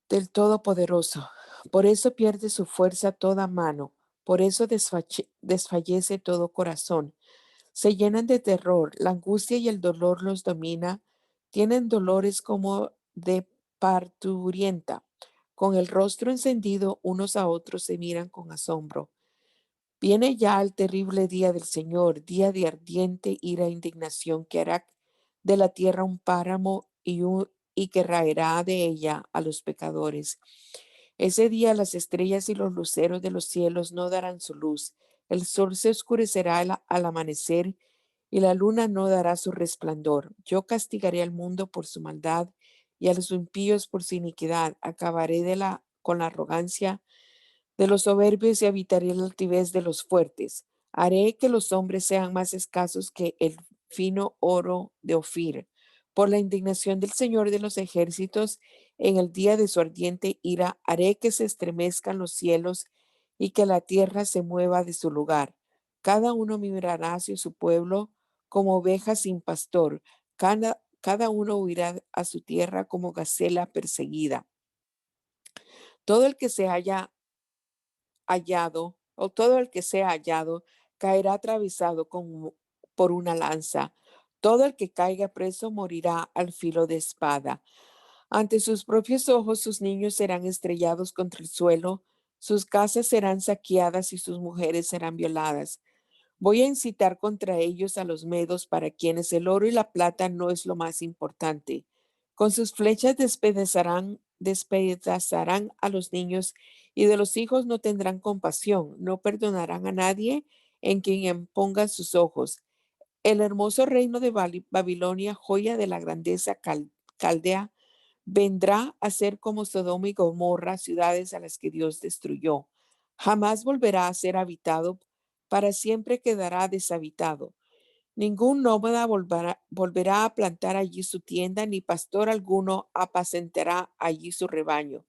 del Todopoderoso. Por eso pierde su fuerza toda mano. Por eso desfallece todo corazón. Se llenan de terror, la angustia y el dolor los domina, tienen dolores como de parturienta. Con el rostro encendido, unos a otros se miran con asombro. Viene ya el terrible día del Señor, día de ardiente ira e indignación que hará de la tierra un páramo y que raerá de ella a los pecadores. Ese día las estrellas y los luceros de los cielos no darán su luz. El sol se oscurecerá al amanecer y la luna no dará su resplandor. Yo castigaré al mundo por su maldad y a los impíos por su iniquidad. Acabaré con la arrogancia de los soberbios y habitaré la altivez de los fuertes. Haré que los hombres sean más escasos que el fino oro de Ofir. Por la indignación del Señor de los ejércitos, en el día de su ardiente ira, haré que se estremezcan los cielos y que la tierra se mueva de su lugar. Cada uno mirará hacia su pueblo como oveja sin pastor. Cada uno huirá a su tierra como gacela perseguida. Todo el que se haya hallado, o todo el que sea hallado, caerá atravesado por una lanza. Todo el que caiga preso morirá al filo de espada. Ante sus propios ojos sus niños serán estrellados contra el suelo, sus casas serán saqueadas y sus mujeres serán violadas. Voy a incitar contra ellos a los medos para quienes el oro y la plata no es lo más importante. Con sus flechas despedazarán a los niños y de los hijos no tendrán compasión, no perdonarán a nadie en quien pongan sus ojos. El hermoso reino de Babilonia, joya de la grandeza caldea, vendrá a ser como Sodoma y Gomorra, ciudades a las que Dios destruyó. Jamás volverá a ser habitado, para siempre quedará deshabitado. Ningún nómada volverá a plantar allí su tienda, ni pastor alguno apacentará allí su rebaño.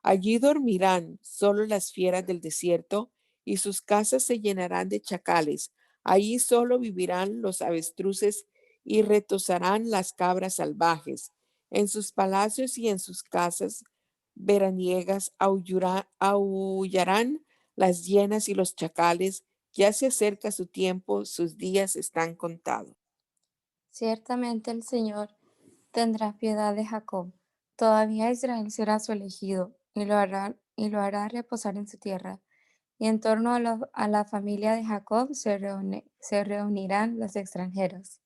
Allí dormirán solo las fieras del desierto, y sus casas se llenarán de chacales. Allí solo vivirán los avestruces y retozarán las cabras salvajes. En sus palacios y en sus casas veraniegas aullarán las hienas y los chacales. Ya se acerca su tiempo, sus días están contados. Ciertamente el Señor tendrá piedad de Jacob. Todavía Israel será su elegido y lo hará reposar en su tierra. Y en torno a la familia de Jacob se reunirán los extranjeros.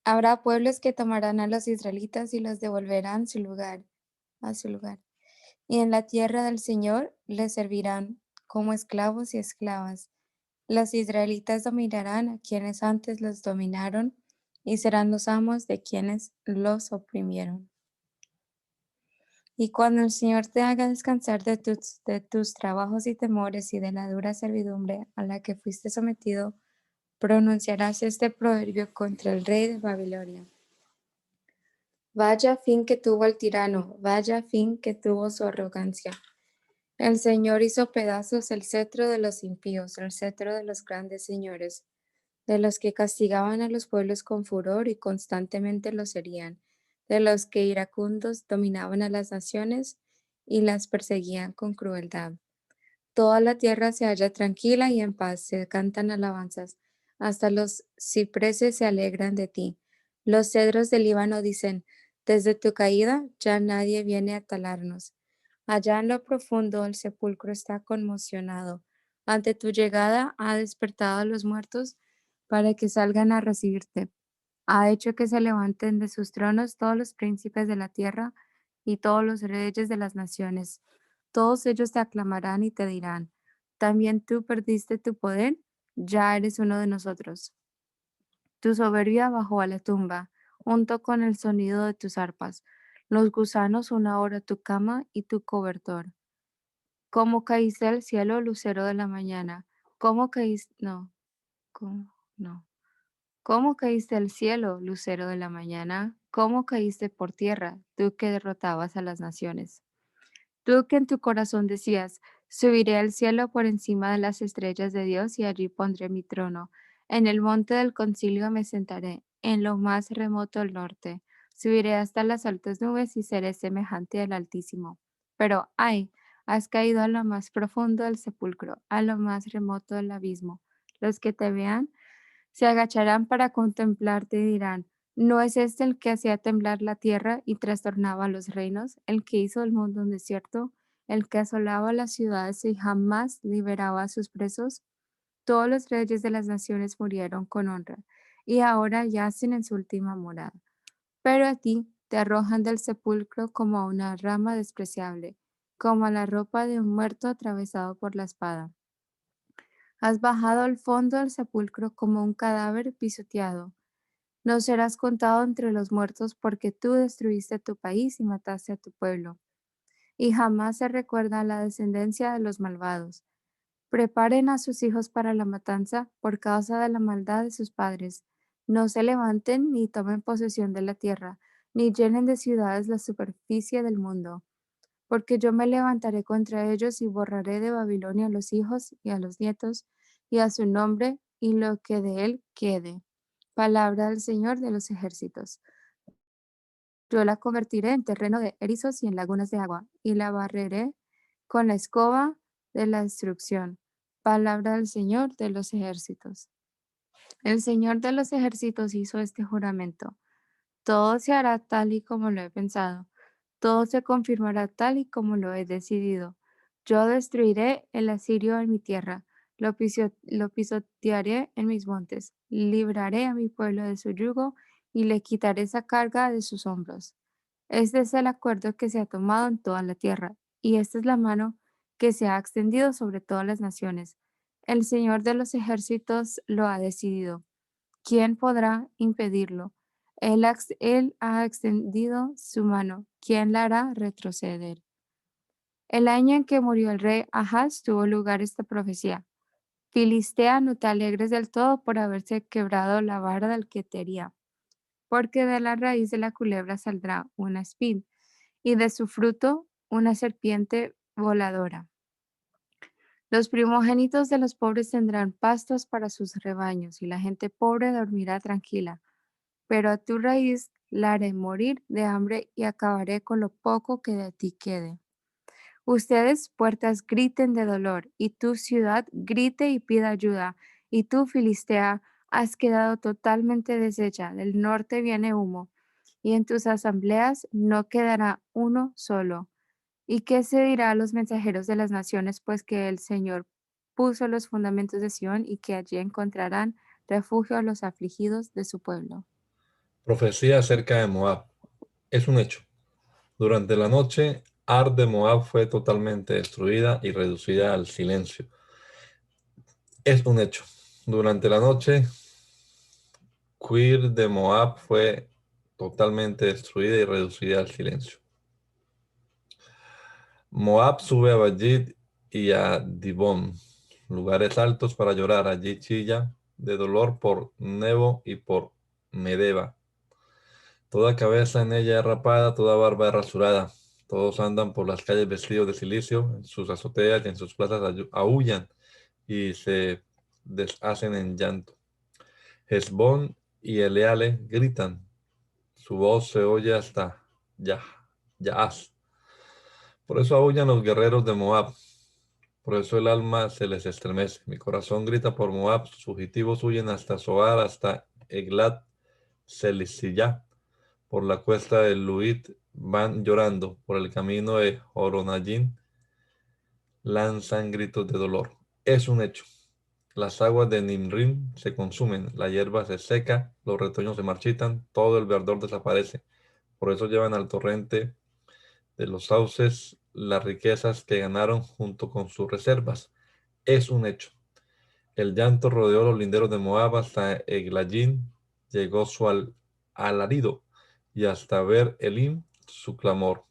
Habrá pueblos que tomarán a los israelitas y los devolverán a su lugar. Y en la tierra del Señor les servirán como esclavos y esclavas. Los israelitas dominarán a quienes antes los dominaron y serán los amos de quienes los oprimieron. Y cuando el Señor te haga descansar de tus trabajos y temores y de la dura servidumbre a la que fuiste sometido, pronunciarás este proverbio contra el rey de Babilonia. Vaya fin que tuvo el tirano, vaya fin que tuvo su arrogancia. El Señor hizo pedazos el cetro de los impíos, el cetro de los grandes señores, de los que castigaban a los pueblos con furor y constantemente los herían, de los que iracundos dominaban a las naciones y las perseguían con crueldad. Toda la tierra se halla tranquila y en paz, se cantan alabanzas, hasta los cipreses se alegran de ti. Los cedros del Líbano dicen, desde tu caída ya nadie viene a talarnos. Allá en lo profundo el sepulcro está conmocionado. Ante tu llegada ha despertado a los muertos para que salgan a recibirte. Ha hecho que se levanten de sus tronos todos los príncipes de la tierra y todos los reyes de las naciones. Todos ellos te aclamarán y te dirán, ¿también tú perdiste tu poder? Ya eres uno de nosotros. Tu soberbia bajó a la tumba, junto con el sonido de tus arpas. Los gusanos son ahora tu cama y tu cobertor. Como caíste al cielo, lucero de la mañana, ¿Cómo caíste? No, ¿cómo? No. ¿Cómo caíste al cielo, lucero de la mañana? ¿Cómo caíste por tierra, tú que derrotabas a las naciones? Tú que en tu corazón decías, subiré al cielo por encima de las estrellas de Dios y allí pondré mi trono. En el monte del concilio me sentaré, en lo más remoto del norte. Subiré hasta las altas nubes y seré semejante al Altísimo. Pero, ay, has caído a lo más profundo del sepulcro, a lo más remoto del abismo. Los que te vean se agacharán para contemplarte y dirán, ¿no es este el que hacía temblar la tierra y trastornaba los reinos, el que hizo el mundo un desierto, el que asolaba las ciudades y jamás liberaba a sus presos? Todos los reyes de las naciones murieron con honra y ahora yacen en su última morada. Pero a ti te arrojan del sepulcro como a una rama despreciable, como a la ropa de un muerto atravesado por la espada. Has bajado al fondo del sepulcro como un cadáver pisoteado. No serás contado entre los muertos porque tú destruiste tu país y mataste a tu pueblo. Y jamás se recuerda la descendencia de los malvados. Preparen a sus hijos para la matanza por causa de la maldad de sus padres. No se levanten ni tomen posesión de la tierra, ni llenen de ciudades la superficie del mundo, porque yo me levantaré contra ellos y borraré de Babilonia a los hijos y a los nietos y a su nombre y lo que de él quede. Palabra del Señor de los ejércitos. Yo la convertiré en terreno de erizos y en lagunas de agua, y la barreré con la escoba de la destrucción. Palabra del Señor de los ejércitos. El Señor de los ejércitos hizo este juramento. Todo se hará tal y como lo he pensado. Todo se confirmará tal y como lo he decidido. Yo destruiré el asirio en mi tierra, lo pisotearé en mis montes, libraré a mi pueblo de su yugo y le quitaré esa carga de sus hombros. Este es el acuerdo que se ha tomado en toda la tierra, y esta es la mano que se ha extendido sobre todas las naciones. El Señor de los ejércitos lo ha decidido. ¿Quién podrá impedirlo? Él ha extendido su mano. ¿Quién la hará retroceder? El año en que murió el rey Ahaz tuvo lugar esta profecía. Filistea, no te alegres del todo por haberse quebrado la vara del que te hería, porque de la raíz de la culebra saldrá una espín, y de su fruto una serpiente voladora. Los primogénitos de los pobres tendrán pastos para sus rebaños, y la gente pobre dormirá tranquila. Pero a tu raíz la haré morir de hambre y acabaré con lo poco que de ti quede. Ustedes, puertas, griten de dolor, y tu ciudad grite y pida ayuda, y tú, Filistea, has quedado totalmente deshecha. Del norte viene humo, y en tus asambleas no quedará uno solo. ¿Y qué se dirá a los mensajeros de las naciones? Pues que el Señor puso los fundamentos de Sión y que allí encontrarán refugio a los afligidos de su pueblo. Profecía acerca de Moab. Es un hecho. Durante la noche, Ar de Moab fue totalmente destruida y reducida al silencio. Es un hecho. Durante la noche, Quir de Moab fue totalmente destruida y reducida al silencio. Moab sube a Bajid y a Dibón, lugares altos para llorar. Allí chilla de dolor por Nebo y por Medeba. Toda cabeza en ella es rapada, toda barba es rasurada. Todos andan por las calles vestidos de cilicio, en sus azoteas y en sus plazas aúllan y se deshacen en llanto. Hesbón y Eleale gritan, su voz se oye hasta Yaaz. Por eso aúllan los guerreros de Moab, por eso el alma se les estremece. Mi corazón grita por Moab, sus fugitivos huyen hasta Zoar, hasta Eglat Selisiyah. Por la cuesta de Luit van llorando, por el camino de Horonayín lanzan gritos de dolor. Es un hecho. Las aguas de Nimrim se consumen, la hierba se seca, los retoños se marchitan, todo el verdor desaparece. Por eso llevan al torrente de los sauces las riquezas que ganaron junto con sus reservas. Es un hecho. El llanto rodeó los linderos de Moab hasta Eglayín, llegó su alarido y hasta ver Elim su clamor.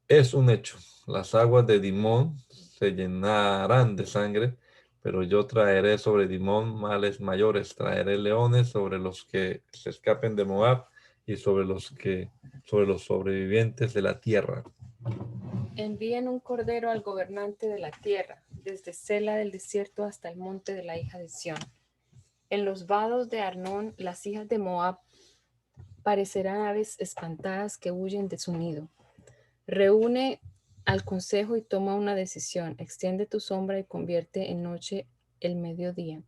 Es un hecho. Las aguas de Dimón se llenarán de sangre, Pero yo traeré sobre Dimón males mayores, traeré leones sobre los que se escapen de Moab y sobre los sobrevivientes de la tierra. Envíen un cordero al gobernante de la tierra, desde Sela del desierto hasta el monte de la hija de Sión. En los vados de Arnón, las hijas de Moab parecerán aves espantadas que huyen de su nido. Reúne al consejo y toma una decisión. Extiende tu sombra y convierte en noche el mediodía.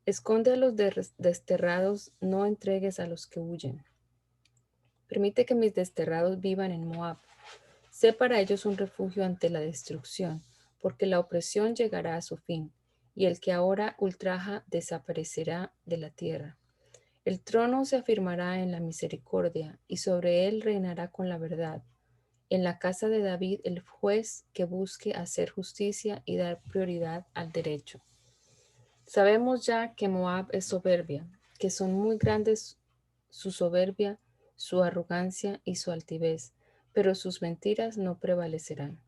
Esconde a los desterrados, no entregues a los que huyen. Permite que mis desterrados vivan en Moab. Sé para ellos un refugio ante la destrucción, porque la opresión llegará a su fin, y el que ahora ultraja desaparecerá de la tierra. El trono se afirmará en la misericordia, y sobre él reinará con la verdad. En la casa de David el juez que busque hacer justicia y dar prioridad al derecho. Sabemos ya que Moab es soberbia, que son muy grandes su soberbia, su arrogancia y su altivez, pero sus mentiras no prevalecerán.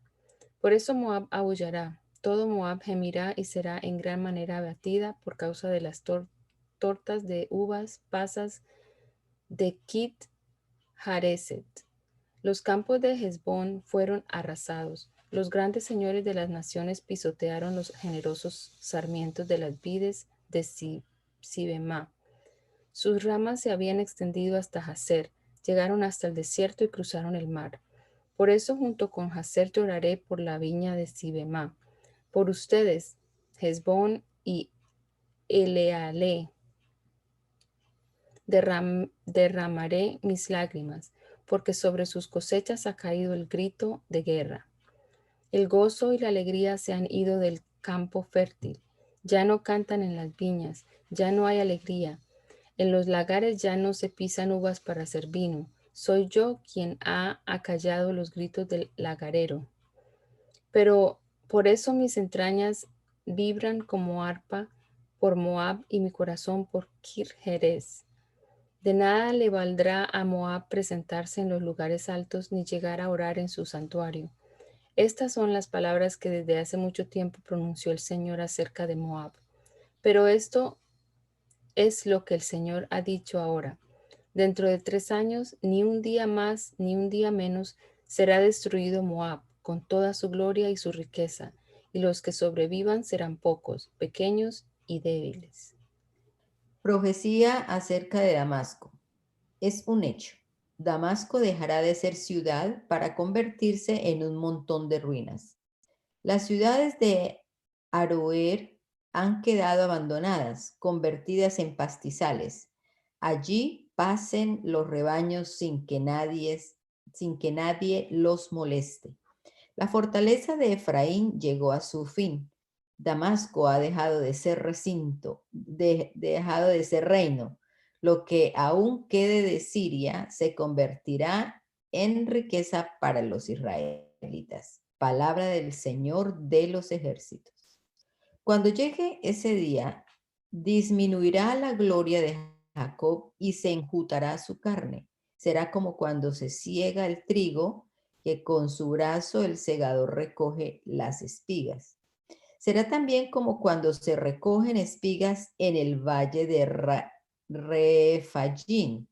Por eso Moab aullará, todo Moab gemirá y será en gran manera abatida por causa de las tortas de uvas pasas de Kit Hareset. Los campos de Hesbón fueron arrasados. Los grandes señores de las naciones pisotearon los generosos sarmientos de las vides de Sibemá. Sus ramas se habían extendido hasta Jazer, llegaron hasta el desierto y cruzaron el mar. Por eso junto con Jazer lloraré por la viña de Sibemá. Por ustedes, Hesbón y Eleale, derramaré mis lágrimas, porque sobre sus cosechas ha caído el grito de guerra. El gozo y la alegría se han ido del campo fértil. Ya no cantan en las viñas, ya no hay alegría. En los lagares ya no se pisan uvas para hacer vino. Soy yo quien ha acallado los gritos del lagarero. Pero por eso mis entrañas vibran como arpa por Moab y mi corazón por Kir-Jerez. De nada le valdrá a Moab presentarse en los lugares altos ni llegar a orar en su santuario. Estas son las palabras que desde hace mucho tiempo pronunció el Señor acerca de Moab. Pero esto es lo que el Señor ha dicho ahora. Dentro de 3 años, ni un día más ni un día menos, será destruido Moab, con toda su gloria y su riqueza, y los que sobrevivan serán pocos, pequeños y débiles. Profecía acerca de Damasco. Es un hecho. Damasco dejará de ser ciudad para convertirse en un montón de ruinas. Las ciudades de Aroer han quedado abandonadas, convertidas en pastizales. Allí pasen los rebaños sin que nadie los moleste. La fortaleza de Efraín llegó a su fin. Damasco ha dejado de ser recinto, dejado de ser reino. Lo que aún quede de Siria se convertirá en riqueza para los israelitas. Palabra del Señor de los ejércitos. Cuando llegue ese día, disminuirá la gloria de Jacob y se enjutará su carne. Será como cuando se siega el trigo, que con su brazo el segador recoge las espigas. Será también como cuando se recogen espigas en el valle de Refayín.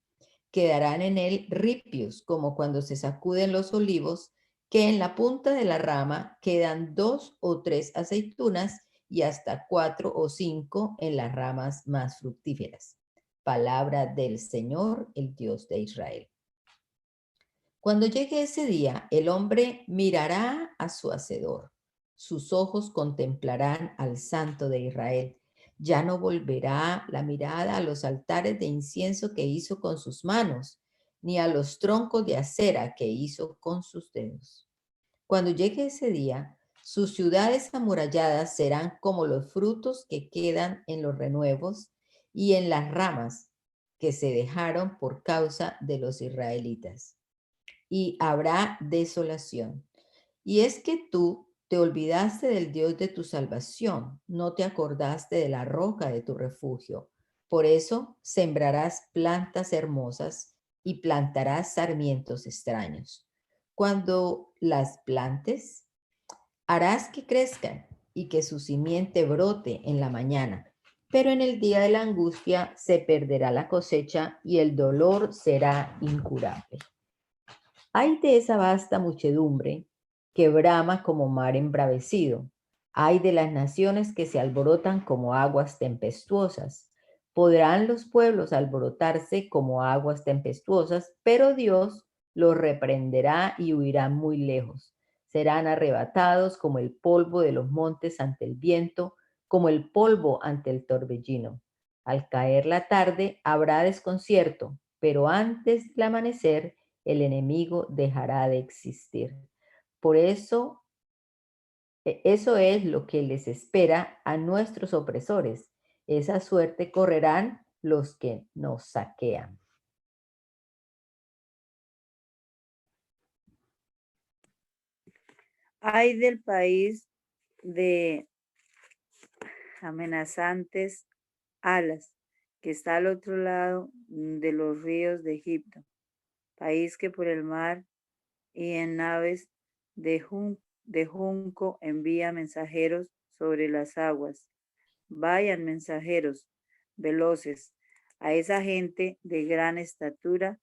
Quedarán en él ripios, como cuando se sacuden los olivos, que en la punta de la rama quedan 2 o 3 aceitunas y hasta 4 o 5 en las ramas más fructíferas. Palabra del Señor, el Dios de Israel. Cuando llegue ese día, el hombre mirará a su Hacedor. Sus ojos contemplarán al Santo de Israel. Ya no volverá la mirada a los altares de incienso que hizo con sus manos, ni a los troncos de acera que hizo con sus dedos. Cuando llegue ese día, sus ciudades amuralladas serán como los frutos que quedan en los renuevos y en las ramas que se dejaron por causa de los israelitas. Y habrá desolación. Y es que tú te olvidaste del Dios de tu salvación, no te acordaste de la roca de tu refugio. Por eso sembrarás plantas hermosas y plantarás sarmientos extraños. Cuando las plantes, harás que crezcan y que su simiente brote en la mañana. Pero en el día de la angustia se perderá la cosecha y el dolor será incurable. Ay de esa vasta muchedumbre que brama como mar embravecido. Ay de las naciones que se alborotan como aguas tempestuosas. Podrán los pueblos alborotarse como aguas tempestuosas, pero Dios los reprenderá y huirán muy lejos. Serán arrebatados como el polvo de los montes ante el viento, como el polvo ante el torbellino. Al caer la tarde habrá desconcierto, pero antes del amanecer el enemigo dejará de existir. Por eso, eso es lo que les espera a nuestros opresores. Esa suerte correrán los que nos saquean. Ay del país de amenazantes alas, que está al otro lado de los ríos de Egipto, país que por el mar y en naves de junco envía mensajeros sobre las aguas. Vayan mensajeros veloces a esa gente de gran estatura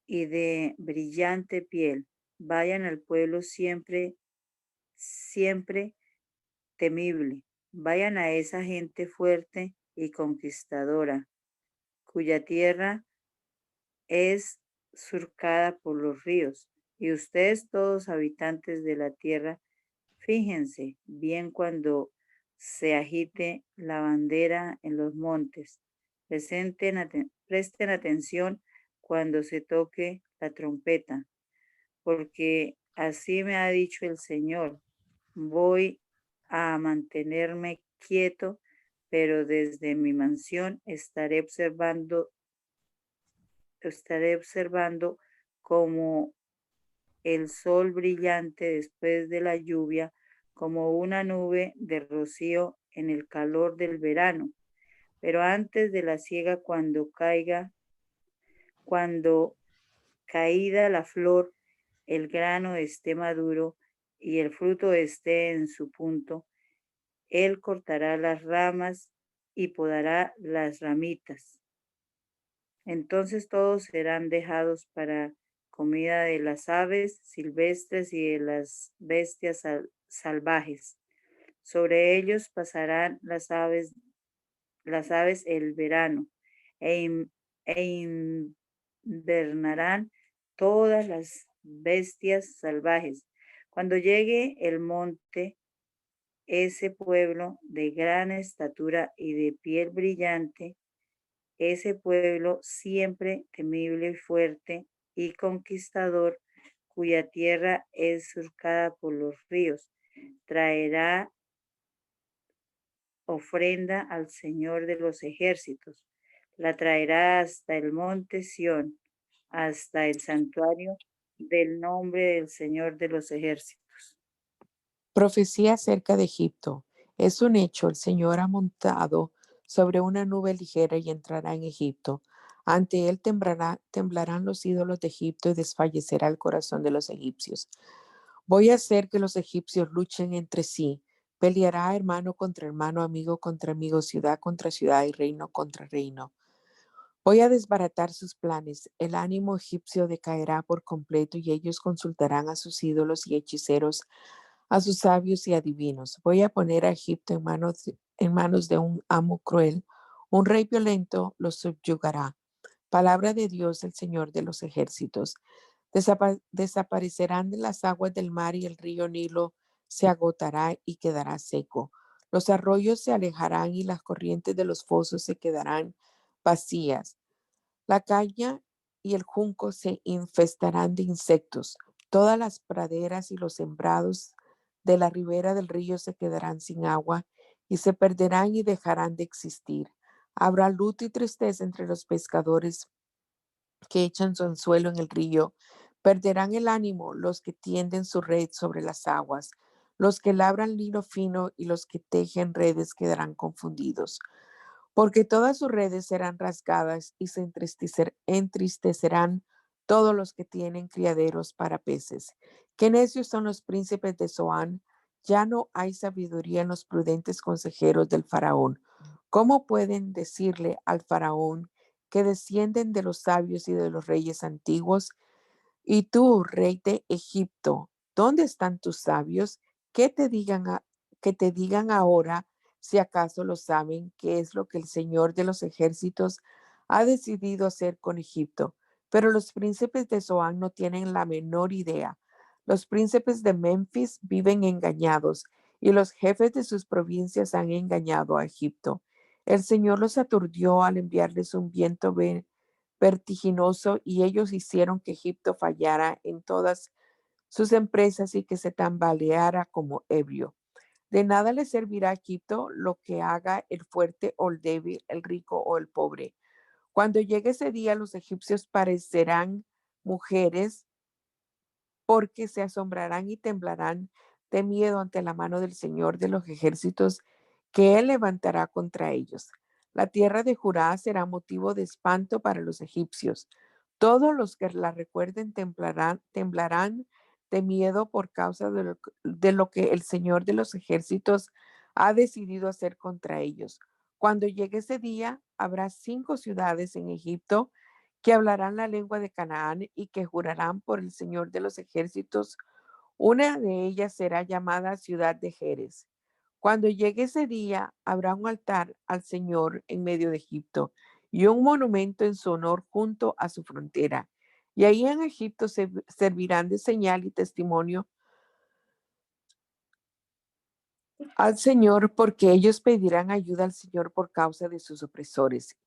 y de brillante piel. Vayan al pueblo siempre, siempre temible. Vayan a esa gente fuerte y conquistadora, cuya tierra es surcada por los ríos. Y ustedes todos habitantes de la tierra, fíjense bien cuando se agite la bandera en los montes. Presten atención cuando se toque la trompeta, porque así me ha dicho el Señor. Voy a mantenerme quieto, pero desde mi mansión estaré observando como el sol brillante después de la lluvia, como una nube de rocío en el calor del verano. Pero antes de la siega, cuando caída la flor, el grano esté maduro y el fruto esté en su punto, él cortará las ramas y podará las ramitas. Entonces todos serán dejados para comida de las aves silvestres y de las bestias salvajes. Sobre ellos pasarán las aves el verano e invernarán todas las bestias salvajes. Cuando llegue el monte, ese pueblo de gran estatura y de piel brillante, ese pueblo siempre temible y fuerte y conquistador, cuya tierra es surcada por los ríos, traerá ofrenda al Señor de los ejércitos. La traerá hasta el monte Sión, hasta el santuario del nombre del Señor de los ejércitos. Profecía acerca de Egipto. Es un hecho, el Señor ha montado sobre una nube ligera y entrará en Egipto. Ante él temblarán los ídolos de Egipto y desfallecerá el corazón de los egipcios. Voy a hacer que los egipcios luchen entre sí. Peleará hermano contra hermano, amigo contra amigo, ciudad contra ciudad y reino contra reino. Voy a desbaratar sus planes. El ánimo egipcio decaerá por completo y ellos consultarán a sus ídolos y hechiceros, a sus sabios y adivinos. Voy a poner a Egipto en manos de un amo cruel. Un rey violento los subyugará. Palabra de Dios, el Señor de los ejércitos. Desaparecerán de las aguas del mar y el río Nilo se agotará y quedará seco. Los arroyos se alejarán y las corrientes de los fosos se quedarán vacías. La caña y el junco se infestarán de insectos. Todas las praderas y los sembrados de la ribera del río se quedarán sin agua y se perderán y dejarán de existir. Habrá luto y tristeza entre los pescadores que echan su anzuelo en el río. Perderán el ánimo los que tienden su red sobre las aguas. Los que labran lino fino y los que tejen redes quedarán confundidos. Porque todas sus redes serán rasgadas y se entristecerán todos los que tienen criaderos para peces. Qué necios son los príncipes de Zoán, ya no hay sabiduría en los prudentes consejeros del faraón. ¿Cómo pueden decirle al faraón que descienden de los sabios y de los reyes antiguos? Y tú, rey de Egipto, ¿dónde están tus sabios? Que te digan ahora, si acaso lo saben, qué es lo que el Señor de los ejércitos ha decidido hacer con Egipto. Pero los príncipes de Zoán no tienen la menor idea. Los príncipes de Memphis viven engañados y los jefes de sus provincias han engañado a Egipto. El Señor los aturdió al enviarles un viento vertiginoso y ellos hicieron que Egipto fallara en todas sus empresas y que se tambaleara como ebrio. De nada le servirá a Egipto lo que haga el fuerte o el débil, el rico o el pobre. Cuando llegue ese día, los egipcios parecerán mujeres porque se asombrarán y temblarán de miedo ante la mano del Señor de los ejércitos que Él levantará contra ellos. La tierra de Judá será motivo de espanto para los egipcios. Todos los que la recuerden temblarán de miedo por causa de lo que el Señor de los ejércitos ha decidido hacer contra ellos. Cuando llegue ese día, habrá 5 ciudades en Egipto que hablarán la lengua de Canaán y que jurarán por el Señor de los ejércitos. Una de ellas será llamada Ciudad de Jerez. Cuando llegue ese día, habrá un altar al Señor en medio de Egipto y un monumento en su honor junto a su frontera. Y ahí en Egipto se servirán de señal y testimonio al Señor, porque ellos pedirán ayuda al Señor por causa de sus opresores.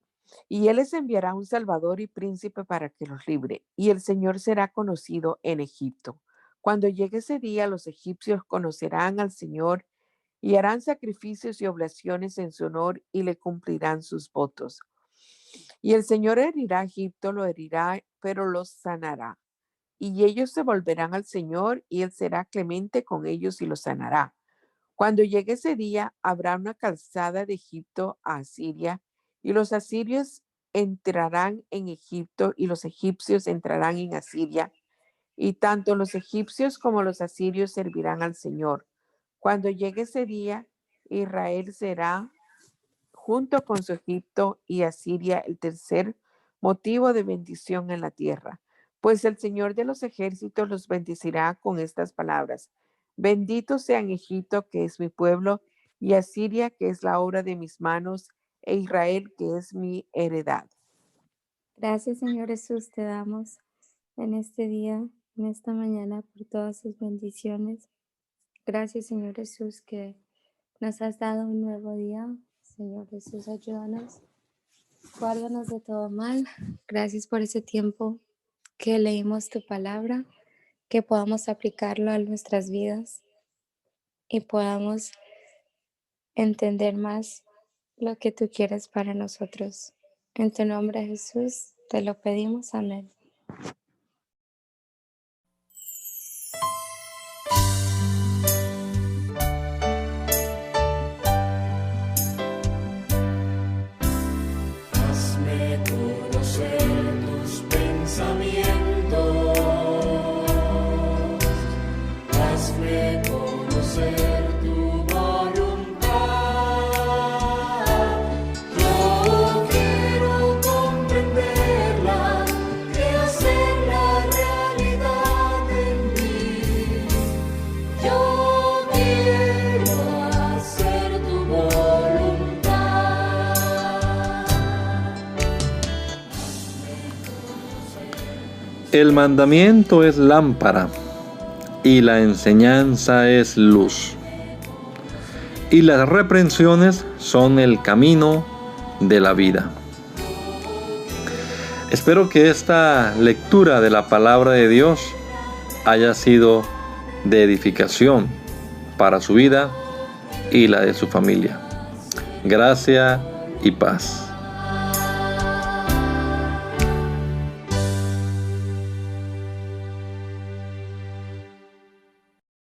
Y Él les enviará un Salvador y príncipe para que los libre, y el Señor será conocido en Egipto. Cuando llegue ese día, los egipcios conocerán al Señor y harán sacrificios y oblaciones en su honor y le cumplirán sus votos. Y el Señor herirá a Egipto, lo herirá, pero los sanará. Y ellos se volverán al Señor y Él será clemente con ellos y los sanará. Cuando llegue ese día, habrá una calzada de Egipto a Asiria, y los asirios entrarán en Egipto y los egipcios entrarán en Asiria, y tanto los egipcios como los asirios servirán al Señor. Cuando llegue ese día, Israel será, junto con su Egipto y Asiria, el tercer motivo de bendición en la tierra. Pues el Señor de los ejércitos los bendecirá con estas palabras. Bendito sean Egipto, que es mi pueblo, y Asiria, que es la obra de mis manos, e Israel, que es mi heredad. Gracias, Señor Jesús, te damos en este día, en esta mañana, por todas sus bendiciones. Gracias, Señor Jesús, que nos has dado un nuevo día. Señor Jesús, ayúdanos. Guárdanos de todo mal. Gracias por ese tiempo que leímos tu palabra, que podamos aplicarlo a nuestras vidas y podamos entender más lo que tú quieres para nosotros. En tu nombre, Jesús, te lo pedimos. Amén. Hazme conocer tus pensamientos, hazme conocer tu voluntad. Yo quiero comprenderla y hacerla realidad en mí. Yo quiero hacer tu voluntad. El mandamiento es lámpara y la enseñanza es luz. Y las reprensiones son el camino de la vida. Espero que esta lectura de la palabra de Dios haya sido de edificación para su vida y la de su familia. Gracia y paz.